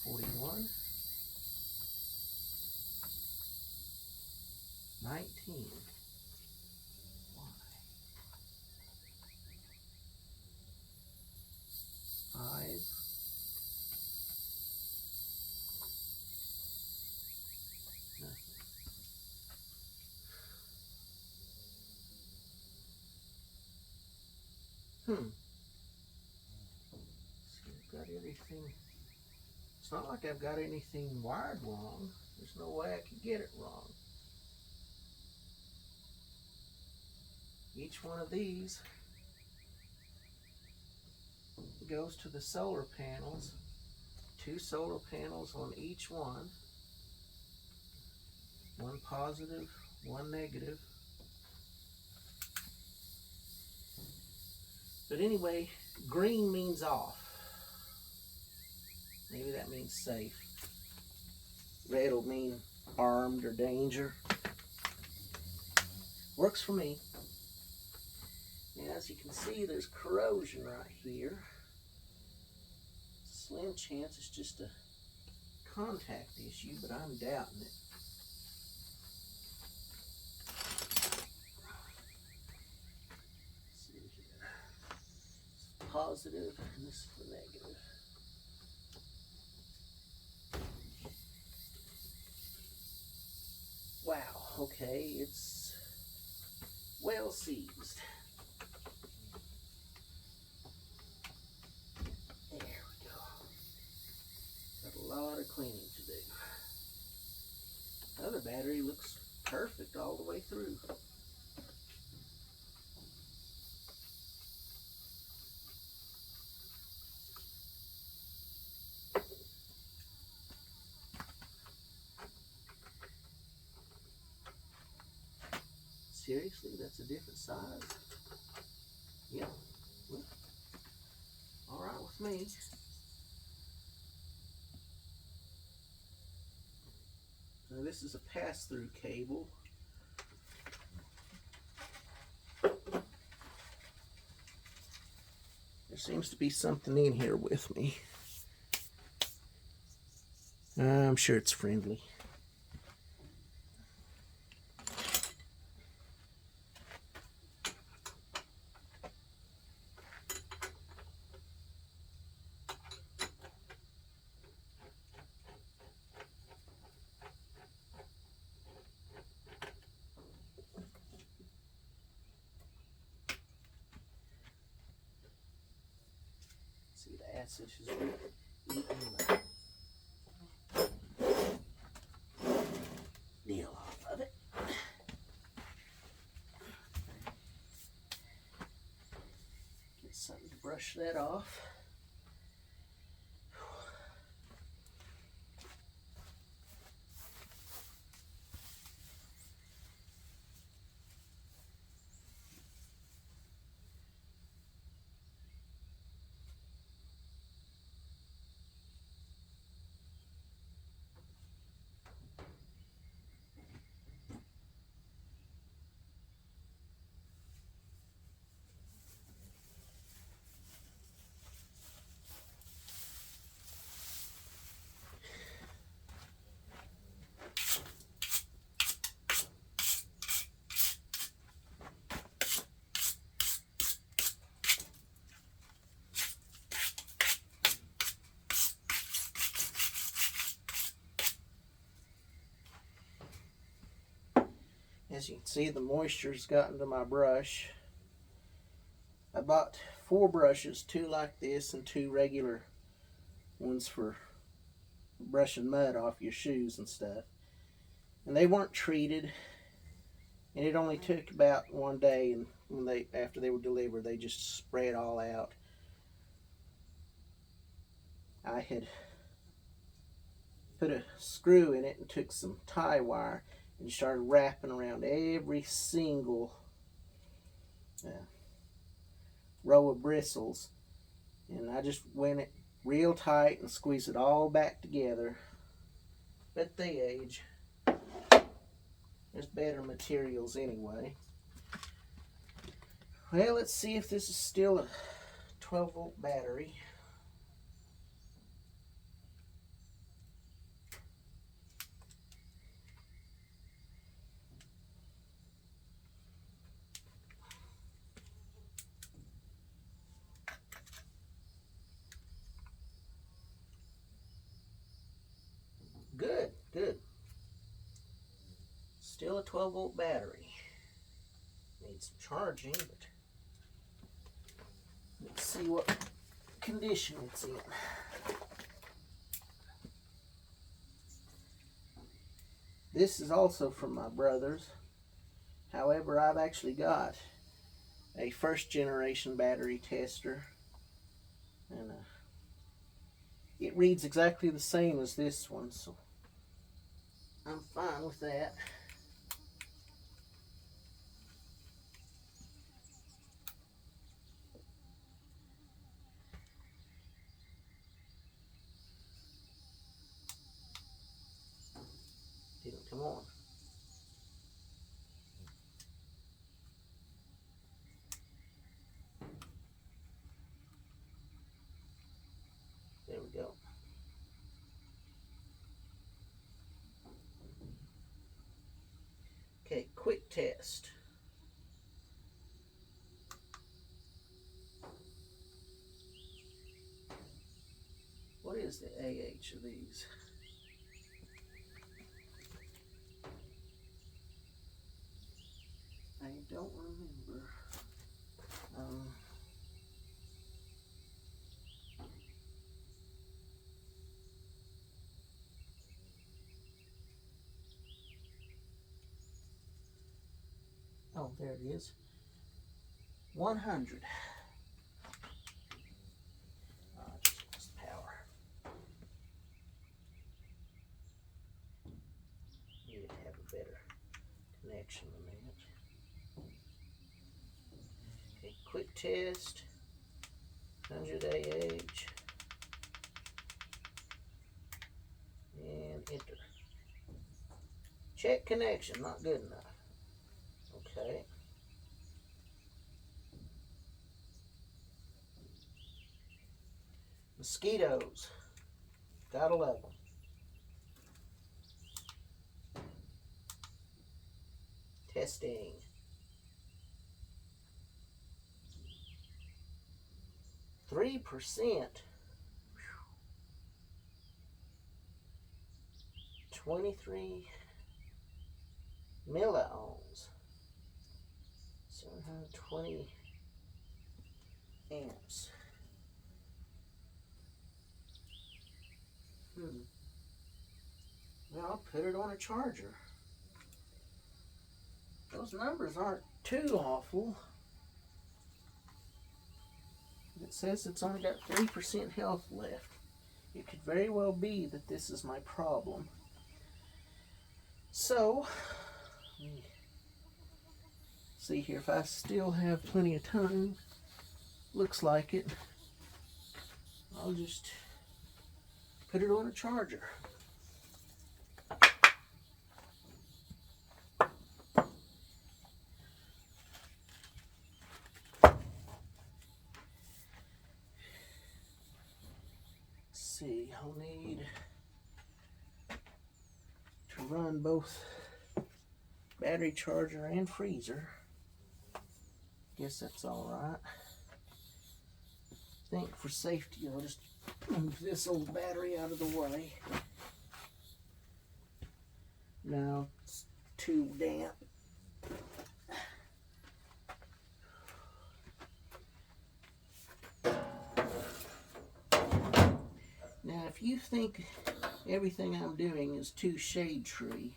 $41.19. Why? 5. Nothing. See, I've got everything. It's not like I've got anything wired wrong. There's no way I could get it wrong. Each one of these goes to the solar panels. 2 solar panels on each one. One positive, one negative. But anyway, green means off. Maybe that means safe. Red will mean armed or danger. Works for me. Now, as you can see, there's corrosion right here. Slim chance it's just a contact issue, but I'm doubting it. Let's see here. It's positive, and this is the negative. Wow, okay, it's well seized. There we go. Got a lot of cleaning to do. The other battery looks perfect all the way through. Seriously, that's a different size? Yep. Well, all right with me. Now this is a pass-through cable. There seems to be something in here with me. I'm sure it's friendly. See, the acid is really eating the deal off of it. Get something to brush that off. As you can see, the moisture's gotten to my brush. I bought 4 brushes, 2 like this and 2 regular ones for brushing mud off your shoes and stuff. And they weren't treated, and it only took about 1 day, and after they were delivered, they just spread all out. I had put a screw in it and took some tie wire and started wrapping around every single row of bristles, and I just went it real tight and squeezed it all back together. But they age. There's better materials anyway. Well, let's see if this is still a 12-volt battery. Good, good. Still a 12-volt battery. Needs some charging, but let's see what condition it's in. This is also from my brother's. However, I've actually got a first-generation battery tester, and it reads exactly the same as this one, so I'm fine with that. quick test. What is the AH of these? I don't remember. Oh, there it is. 100. Just lost power. Need to have a better connection than that. Okay, quick test. 100 AH. And enter. Check connection, not good enough. Okay. Mosquitoes. Gotta love them. Testing. %. 23 milliohms. 720 amps. Well, I'll put it on a charger. Those numbers aren't too awful. It says it's only got 3% health left. It could very well be that this is my problem. So, let me see here if I still have plenty of time. Looks like it. I'll just put it on a charger. See, I'll need to run both battery charger and freezer. Guess that's all right. I think for safety, I'll just move this old battery out of the way. Now it's too damp. Now, if you think everything I'm doing is too shade tree,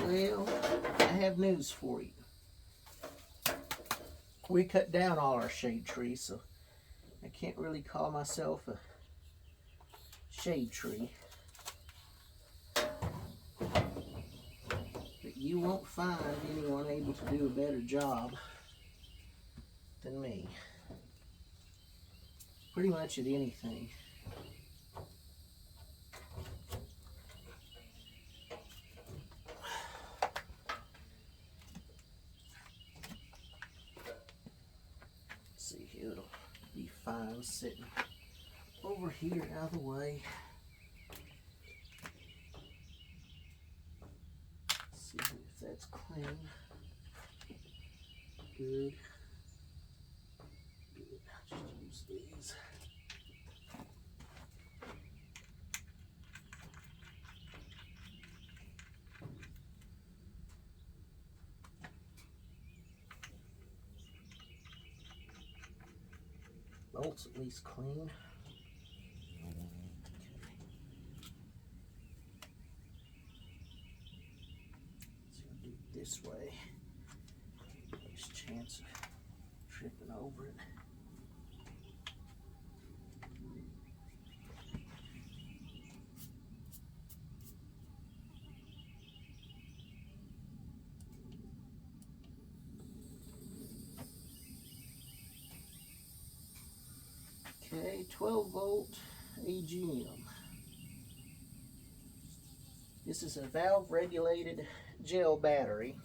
well, I have news for you. We cut down all our shade trees, so I can't really call myself a shade tree. But you won't find anyone able to do a better job than me. Pretty much at anything. See here, it'll be fine sitting over here out of the way. See if that's clean. Good. Good. I'll just use these. Bolts at least clean. So I'll do it this way. There's a chance of tripping over it. Okay, 12 volt AGM. This is a valve regulated gel battery.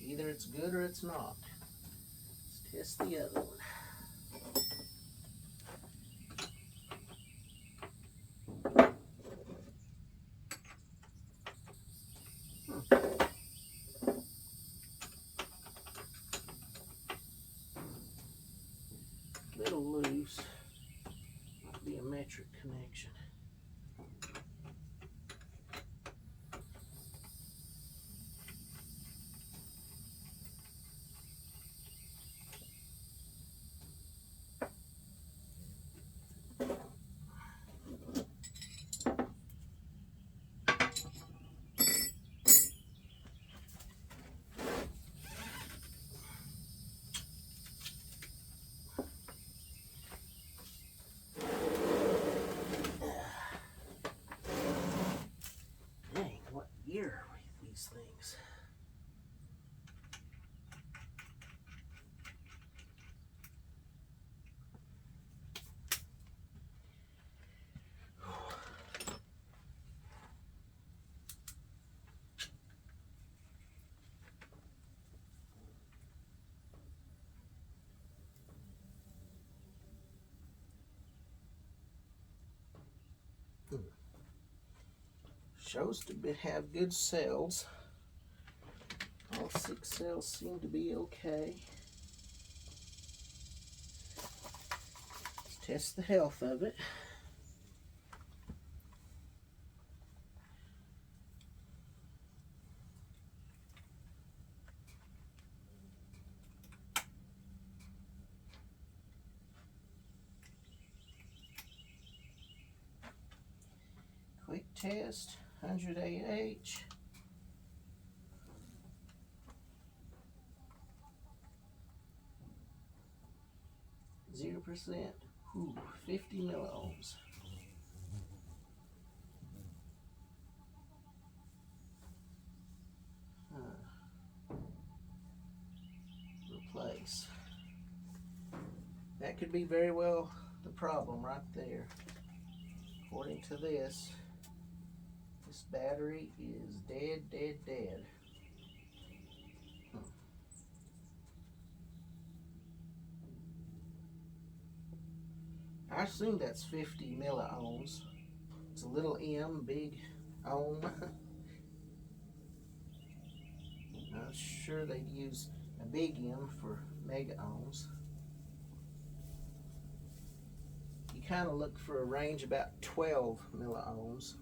Either it's good or it's not. Let's test the other one. little loose. Might be a metric connection. Year with these things. Shows to have good cells. All 6 cells seem to be okay. Let's test the health of it. Quick test, 100 AH. Zero percent. 50 milliohms. Replace. That could be very well the problem right there. According to this battery is dead. I assume that's 50 milliohms. It's a little M, big ohm. I'm sure they'd use a big M for mega ohms. You kind of look for a range about 12 milliohms.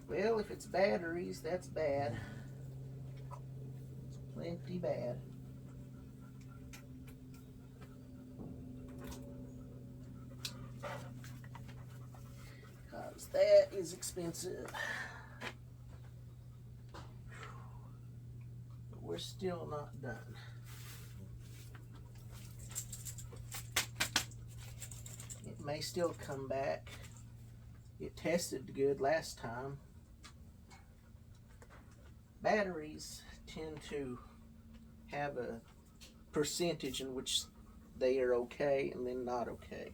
Well, if it's batteries, that's bad. It's plenty bad. Because that is expensive. But we're still not done. It may still come back. It tested good last time. Batteries tend to have a percentage in which they are okay and then not okay.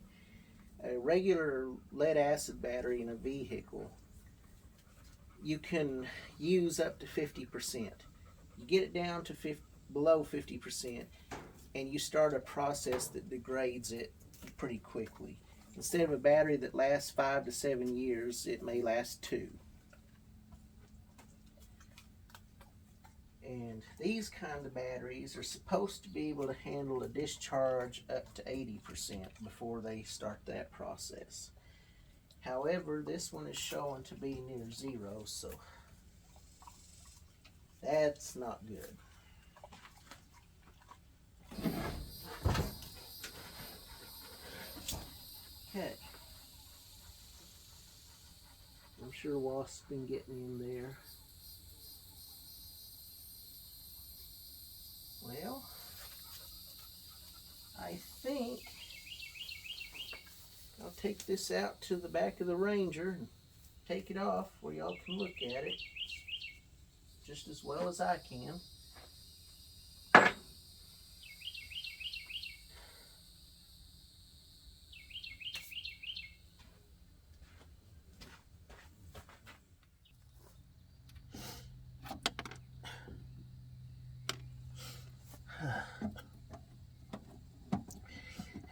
A regular lead acid battery in a vehicle, you can use up to 50%. You get it down to below 50% and you start a process that degrades it pretty quickly. Instead of a battery that lasts 5 to 7 years, it may last 2. And these kind of batteries are supposed to be able to handle a discharge up to 80% before they start that process. However, this one is showing to be near 0, so that's not good. Okay. I'm sure wasps been getting in there. Well, I think I'll take this out to the back of the Ranger and take it off where y'all can look at it just as well as I can.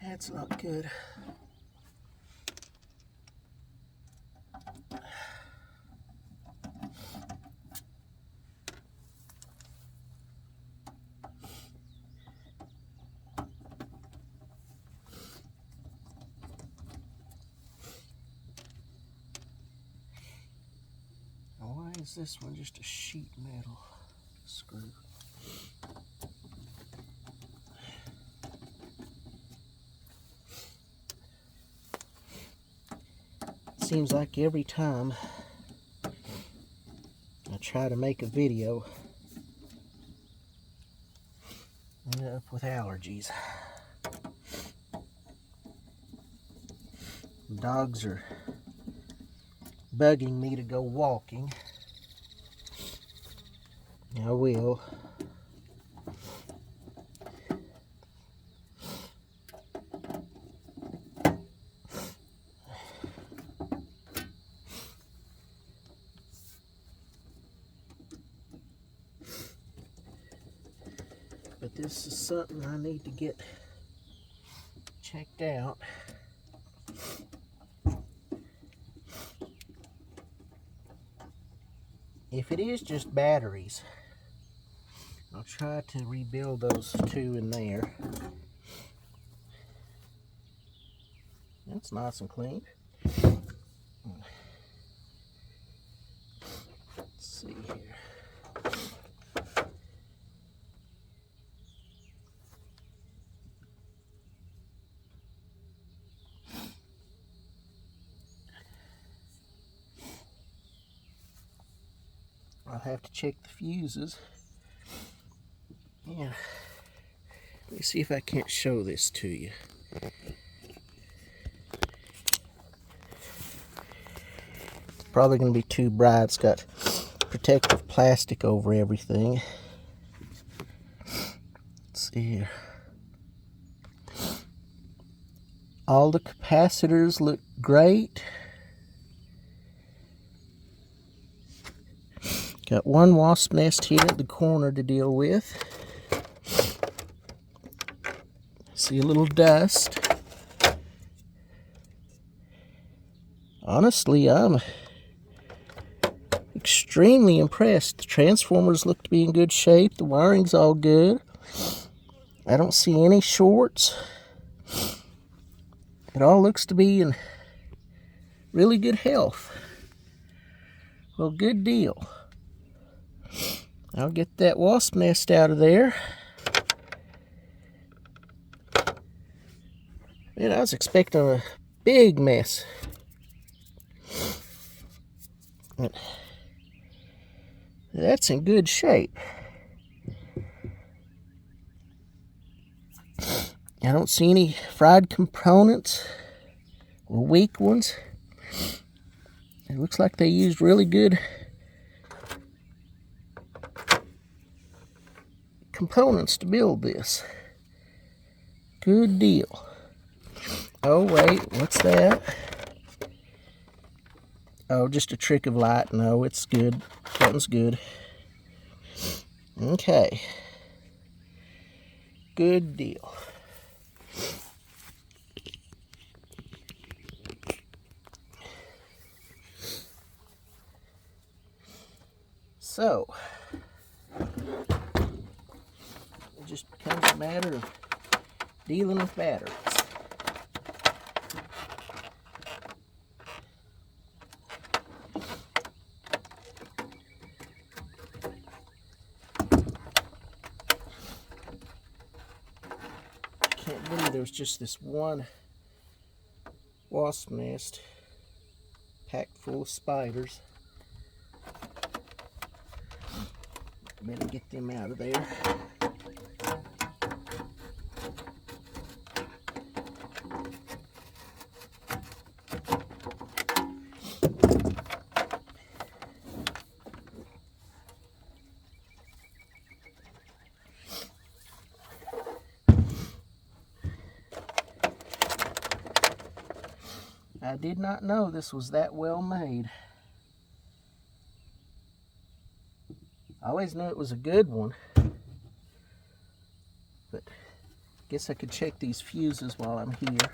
That's not good. is this one just a sheet metal screw? It seems like every time I try to make a video, I end up with allergies. The dogs are bugging me to go walking. I will. But this is something I need to get checked out. If it is just batteries, I'll try to rebuild those two in there. That's nice and clean. Let's see here. I'll have to check the fuses. Yeah. Let me see if I can't show this to you. It's probably going to be too bright. It's got protective plastic over everything. Let's see here. All the capacitors look great. Got one wasp nest here at the corner to deal with. See a little dust. Honestly, I'm extremely impressed. The transformers look to be in good shape. The wiring's all good. I don't see any shorts. It all looks to be in really good health. Well, good deal. I'll get that wasp nest out of there. Man, I was expecting a big mess. That's in good shape. I don't see any fried components or weak ones. It looks like they used really good components to build this. Good deal. Oh wait, what's that? Oh, just a trick of light. No, it's good. That one's good. Okay. Good deal. So, it just becomes a matter of dealing with batteries. Can't believe there was just this one wasp nest packed full of spiders. Better get them out of there. I did not know this was that well made. I always knew it was a good one, but I guess I could check these fuses while I'm here.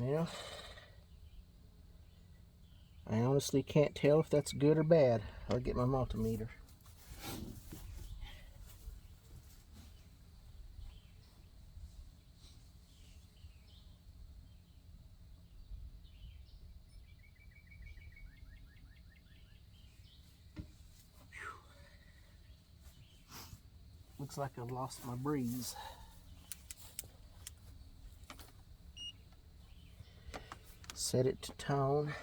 Well, I honestly can't tell if that's good or bad. I'll get my multimeter. Looks like I've lost my breeze. Set it to tone.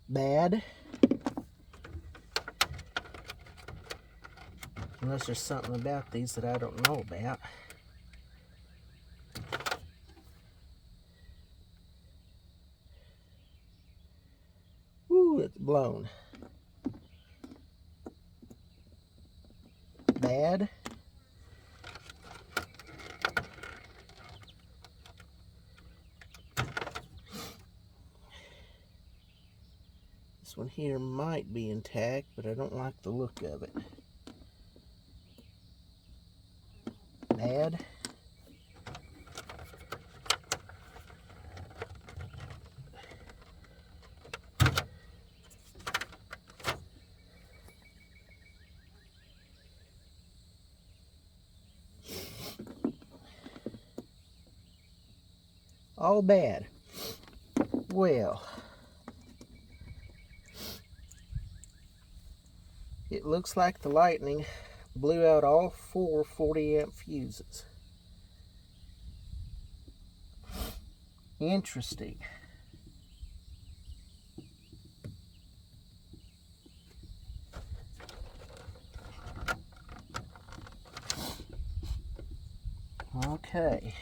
Bad. Unless there's something about these that I don't know about. Ooh, it's blown. Bad. This one here might be intact, but I don't like the look of it. Bad. All bad. Well, it looks like the lightning blew out all 4 40-amp fuses. Interesting. Okay.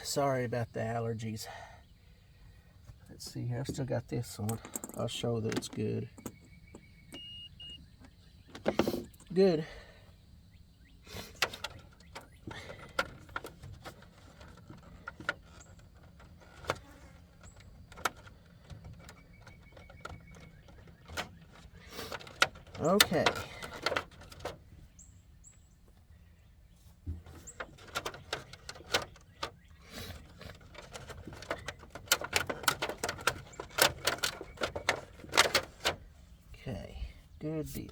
Sorry about the allergies. Let's see here. I've still got this one. I'll show that it's good. Good. Okay. Okay, good deal.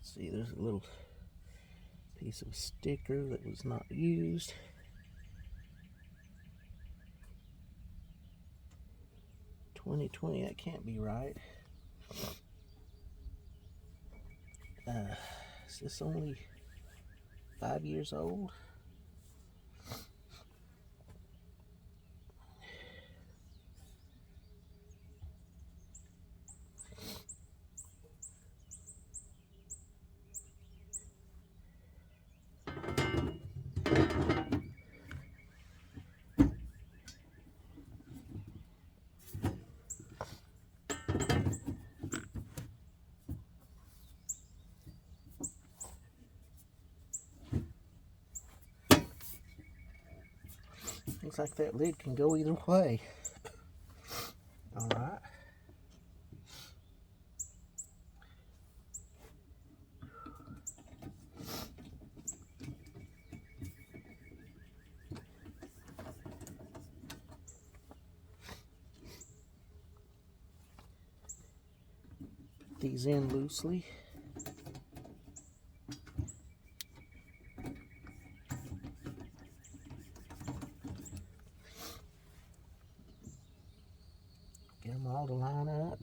See, there's a little piece of sticker that was not used. $2020, that can't be right. Is this only 5 years old? Looks like that lid can go either way. All right. these in loosely. Get them all to line up.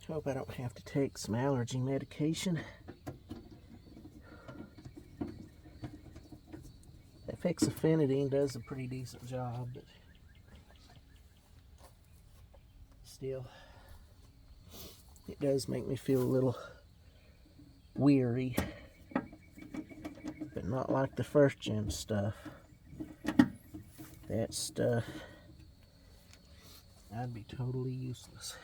Hope I don't have to take some allergy medication. That fexofenadine does a pretty decent job, but still, it does make me feel a little weary, but not like the first gen stuff. That stuff, I'd be totally useless.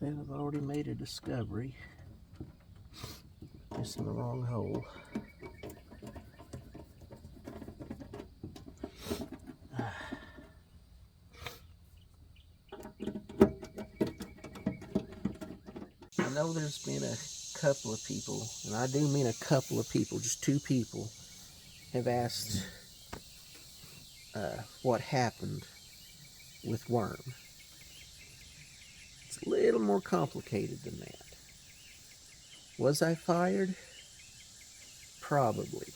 Well, I've already made a discovery. Just in the wrong hole. I know there's been a couple of people, and I do mean a couple of people, just 2 people, have asked what happened with Wurm. It's a little more complicated than that. Was I fired? Probably.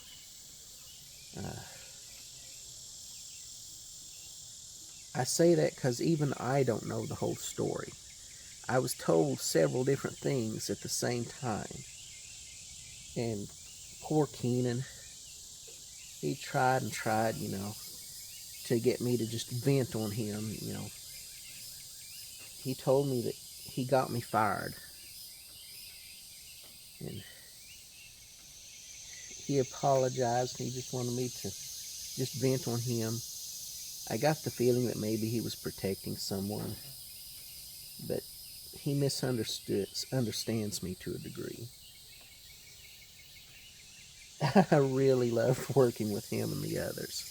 I say that because even I don't know the whole story. I was told several different things at the same time. And poor Keenan, he tried and tried, to get me to just vent on him, He told me that he got me fired. And he apologized. He just wanted me to just vent on him. I got the feeling that maybe he was protecting someone, but he understands me to a degree. I really loved working with him and the others,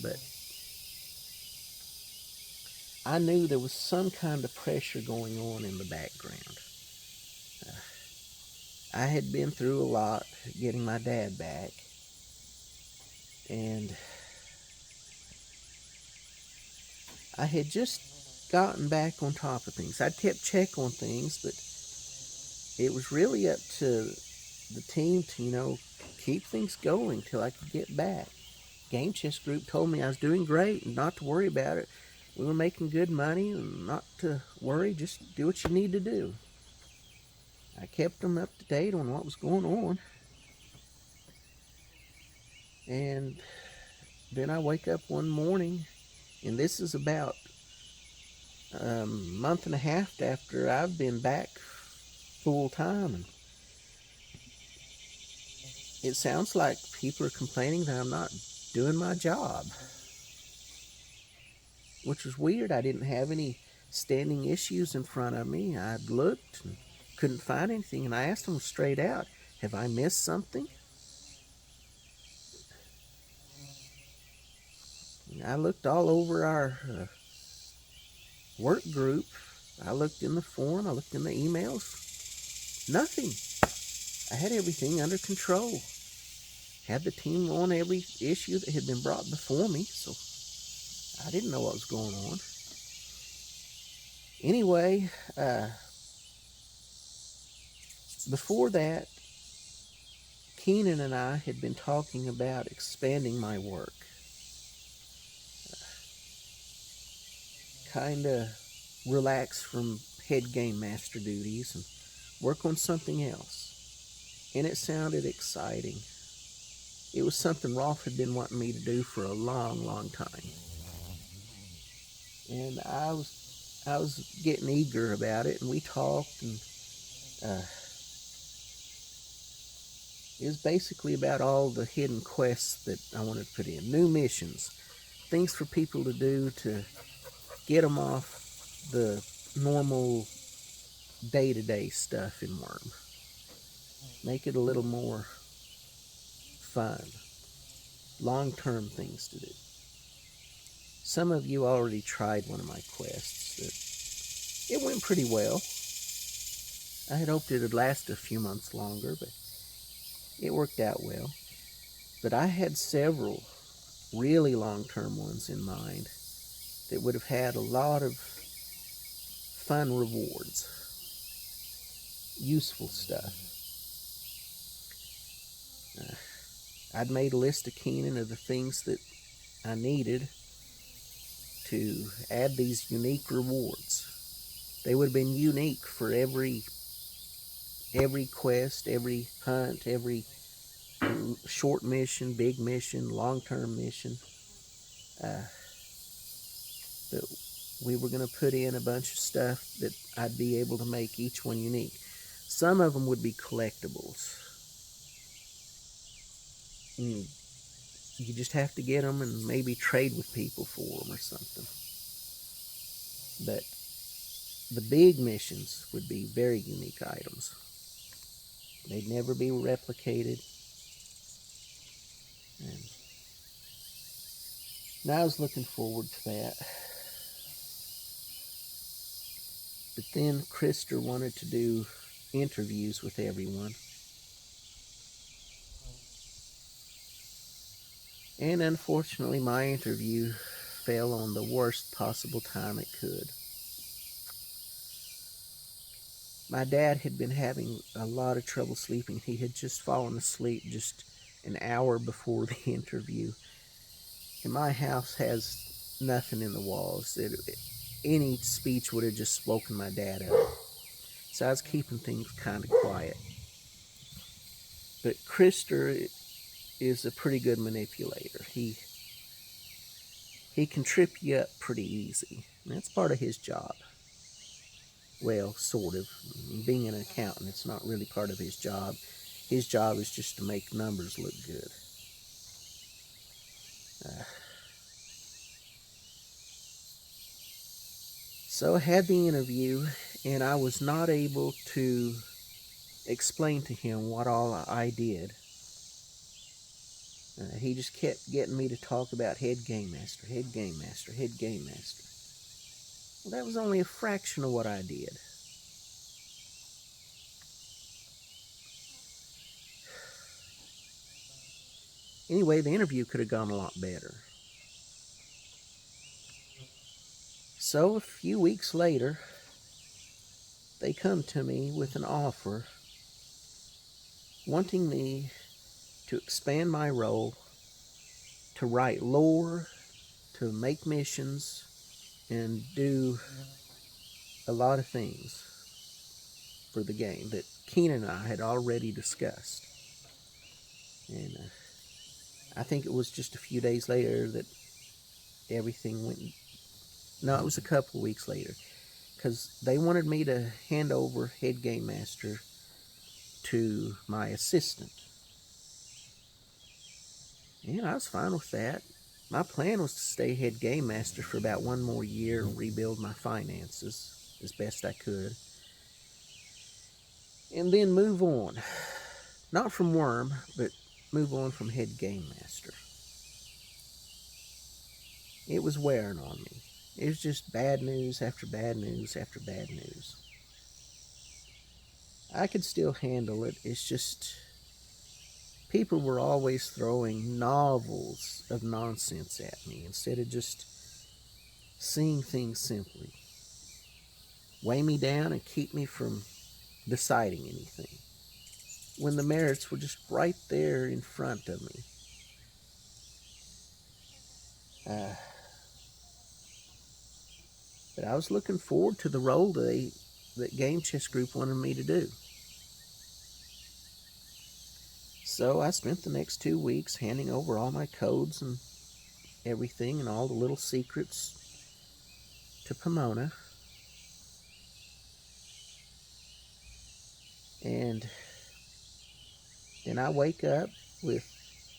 but I knew there was some kind of pressure going on in the background. I had been through a lot getting my dad back, and I had just gotten back on top of things. I'd kept check on things, but it was really up to the team to, keep things going till I could get back. Game Chest Group told me I was doing great and not to worry about it. We were making good money and not to worry, just do what you need to do. I kept them up to date on what was going on. And then I wake up one morning, and this is about month and a half after I've been back full time, and it sounds like people are complaining that I'm not doing my job, which was weird. I didn't have any standing issues in front of me. I'd looked and couldn't find anything, and I asked them straight out, have I missed something? I looked all over our work group. I looked in the forum. I looked in the emails. Nothing. I had everything under control. Had the team on every issue that had been brought before me, so I didn't know what was going on. Anyway, before that, Keenan and I had been talking about expanding my work. Kind of relax from head game master duties and work on something else. And it sounded exciting. It was something Rolf had been wanting me to do for a long, long time. And I was getting eager about it, and we talked, and it was basically about all the hidden quests that I wanted to put in. New missions, things for people to do to get them off the normal day-to-day stuff in Wurm. Make it a little more fun. Long-term things to do. Some of you already tried one of my quests. It went pretty well. I had hoped it would last a few months longer, but it worked out well. But I had several really long-term ones in mind that would have had a lot of fun rewards, useful stuff. I'd made a list of Keenan of the things that I needed to add these unique rewards. They would have been unique for every quest, every hunt, every short mission, big mission, long-term mission. But we were going to put in a bunch of stuff that I'd be able to make each one unique. Some of them would be collectibles. And you just have to get them and maybe trade with people for them or something. But the big missions would be very unique items. They'd never be replicated. And I was looking forward to that. But then Krister wanted to do interviews with everyone. And unfortunately, my interview fell on the worst possible time it could. My dad had been having a lot of trouble sleeping. He had just fallen asleep just an hour before the interview. And my house has nothing in the walls. Any speech would have just spoken my dad up. So I was keeping things kind of quiet. But Krister is a pretty good manipulator. He can trip you up pretty easy. And that's part of his job. Well, sort of. Being an accountant, it's not really part of his job. His job is just to make numbers look good. So I had the interview, and I was not able to explain to him what all I did. He just kept getting me to talk about head game master, head game master, head game master. Well, that was only a fraction of what I did. Anyway, the interview could have gone a lot better. So a few weeks later, they come to me with an offer wanting me to expand my role, to write lore, to make missions, and do a lot of things for the game that Keenan and I had already discussed. And I think it was just a few days later that everything went No, it was a couple of weeks later, because they wanted me to hand over head game master to my assistant. And I was fine with that. My plan was to stay head game master for about one more year and rebuild my finances as best I could. And then move on. Not from Wurm, but move on from head game master. It was wearing on me. It was just bad news after bad news after bad news. I could still handle it. It's just people were always throwing novels of nonsense at me instead of just seeing things simply. Weigh me down and keep me from deciding anything, when the merits were just right there in front of me. But I was looking forward to the role that Game Chess Group wanted me to do. So I spent the next 2 weeks handing over all my codes and everything and all the little secrets to Pomona. And then I wake up with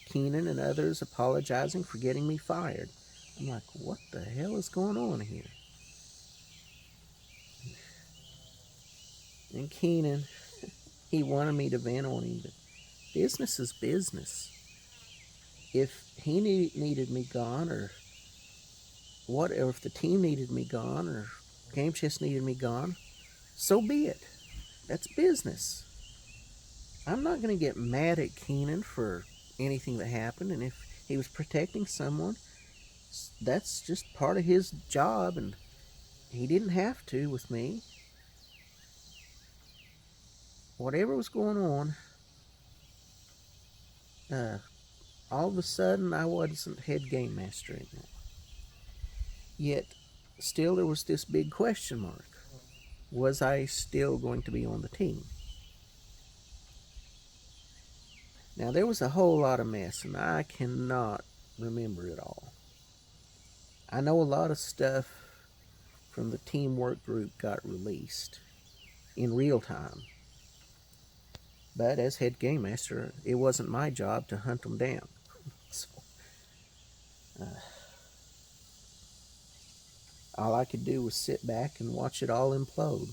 Keenan and others apologizing for getting me fired. I'm like, what the hell is going on here? And Keenan, he wanted me to vent on him, but business is business. If he needed me gone, or whatever, if the team needed me gone, or Game Chess needed me gone, so be it. That's business. I'm not going to get mad at Keenan for anything that happened, and if he was protecting someone, that's just part of his job, and he didn't have to with me. Whatever was going on, all of a sudden I wasn't head game master anymore. Yet, still there was this big question mark. Was I still going to be on the team? Now, there was a whole lot of mess, and I cannot remember it all. I know a lot of stuff from the teamwork group got released in real time. But as head game master, it wasn't my job to hunt them down. So, all I could do was sit back and watch it all implode.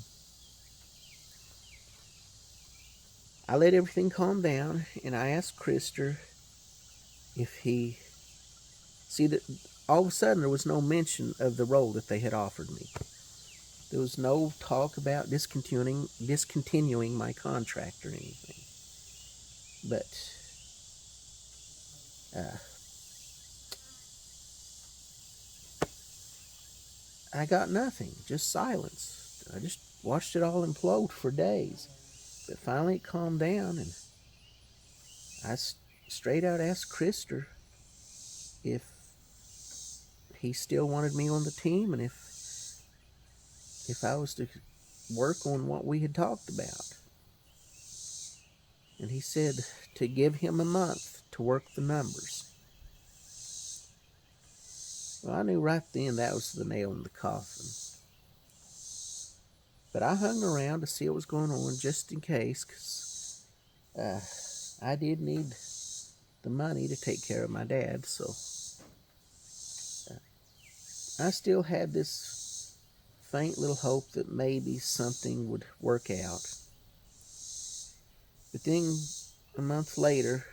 I let everything calm down, and I asked Krister if he... See, that all of a sudden there was no mention of the role that they had offered me. There was no talk about discontinuing my contract or anything. But I got nothing, just silence. I just watched it all implode for days. But finally it calmed down, and I straight out asked Krister if he still wanted me on the team, and if I was to work on what we had talked about. And he said to give him a month to work the numbers. Well, I knew right then that was the nail in the coffin. But I hung around to see what was going on just in case, because I did need the money to take care of my dad, so I still had this faint little hope that maybe something would work out. But then a month later,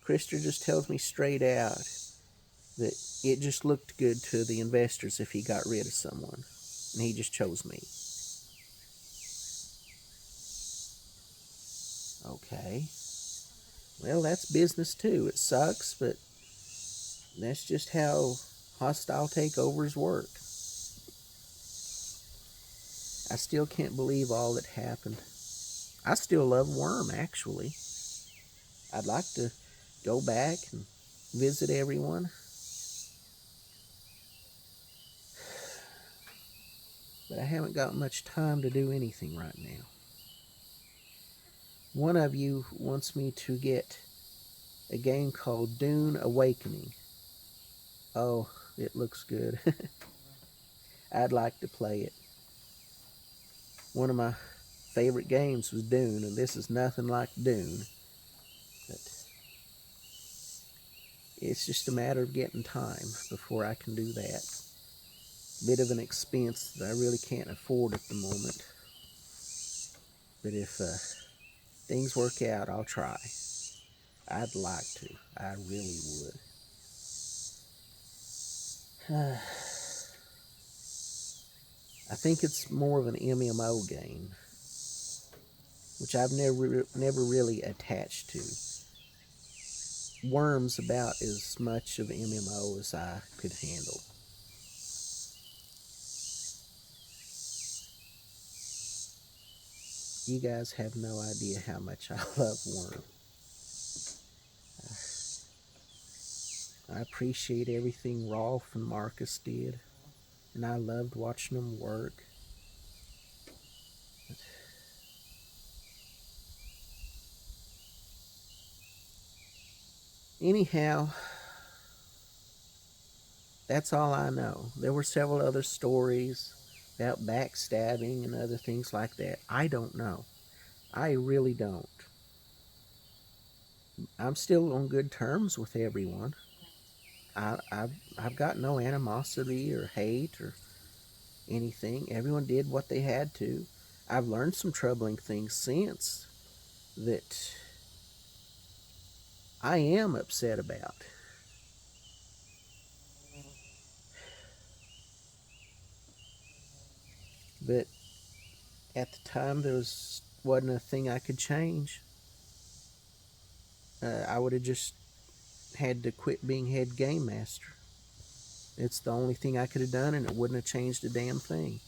Krister just tells me straight out that it just looked good to the investors if he got rid of someone, and he just chose me. Okay. Well, that's business too. It sucks, but that's just how hostile takeovers work. I still can't believe all that happened. I still love Wurm, actually. I'd like to go back and visit everyone. But I haven't got much time to do anything right now. One of you wants me to get a game called Dune Awakening. Oh, it looks good. I'd like to play it. One of my favorite games was Dune, and this is nothing like Dune. But it's just a matter of getting time before I can do that. Bit of an expense that I really can't afford at the moment. But if things work out, I'll try. I'd like to. I really would. I think it's more of an MMO game, which I've never really attached to. Wurm's about as much of MMO as I could handle. You guys have no idea how much I love Wurm. I appreciate everything Rolf and Marcus did, and I loved watching them work. Anyhow, that's all I know. There were several other stories about backstabbing and other things like that. I don't know. I really don't. I'm still on good terms with everyone. I've got no animosity or hate or anything. Everyone did what they had to. I've learned some troubling things since that I am upset about. But at the time, wasn't a thing I could change. I would have just had to quit being head game master. It's the only thing I could have done, and it wouldn't have changed a damn thing.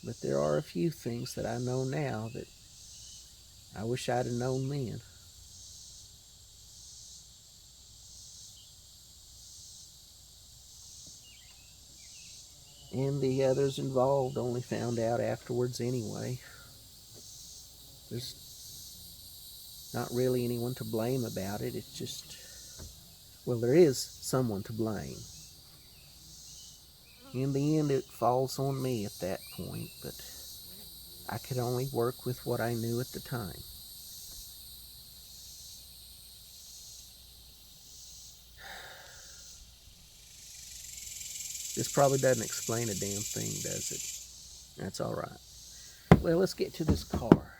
But there are a few things that I know now that I wish I'd have known then. And the others involved only found out afterwards anyway. There's not really anyone to blame about it. It's just, well, there is someone to blame. In the end, it falls on me at that point, but I could only work with what I knew at the time. This probably doesn't explain a damn thing, does it? That's all right. Well, let's get to this car.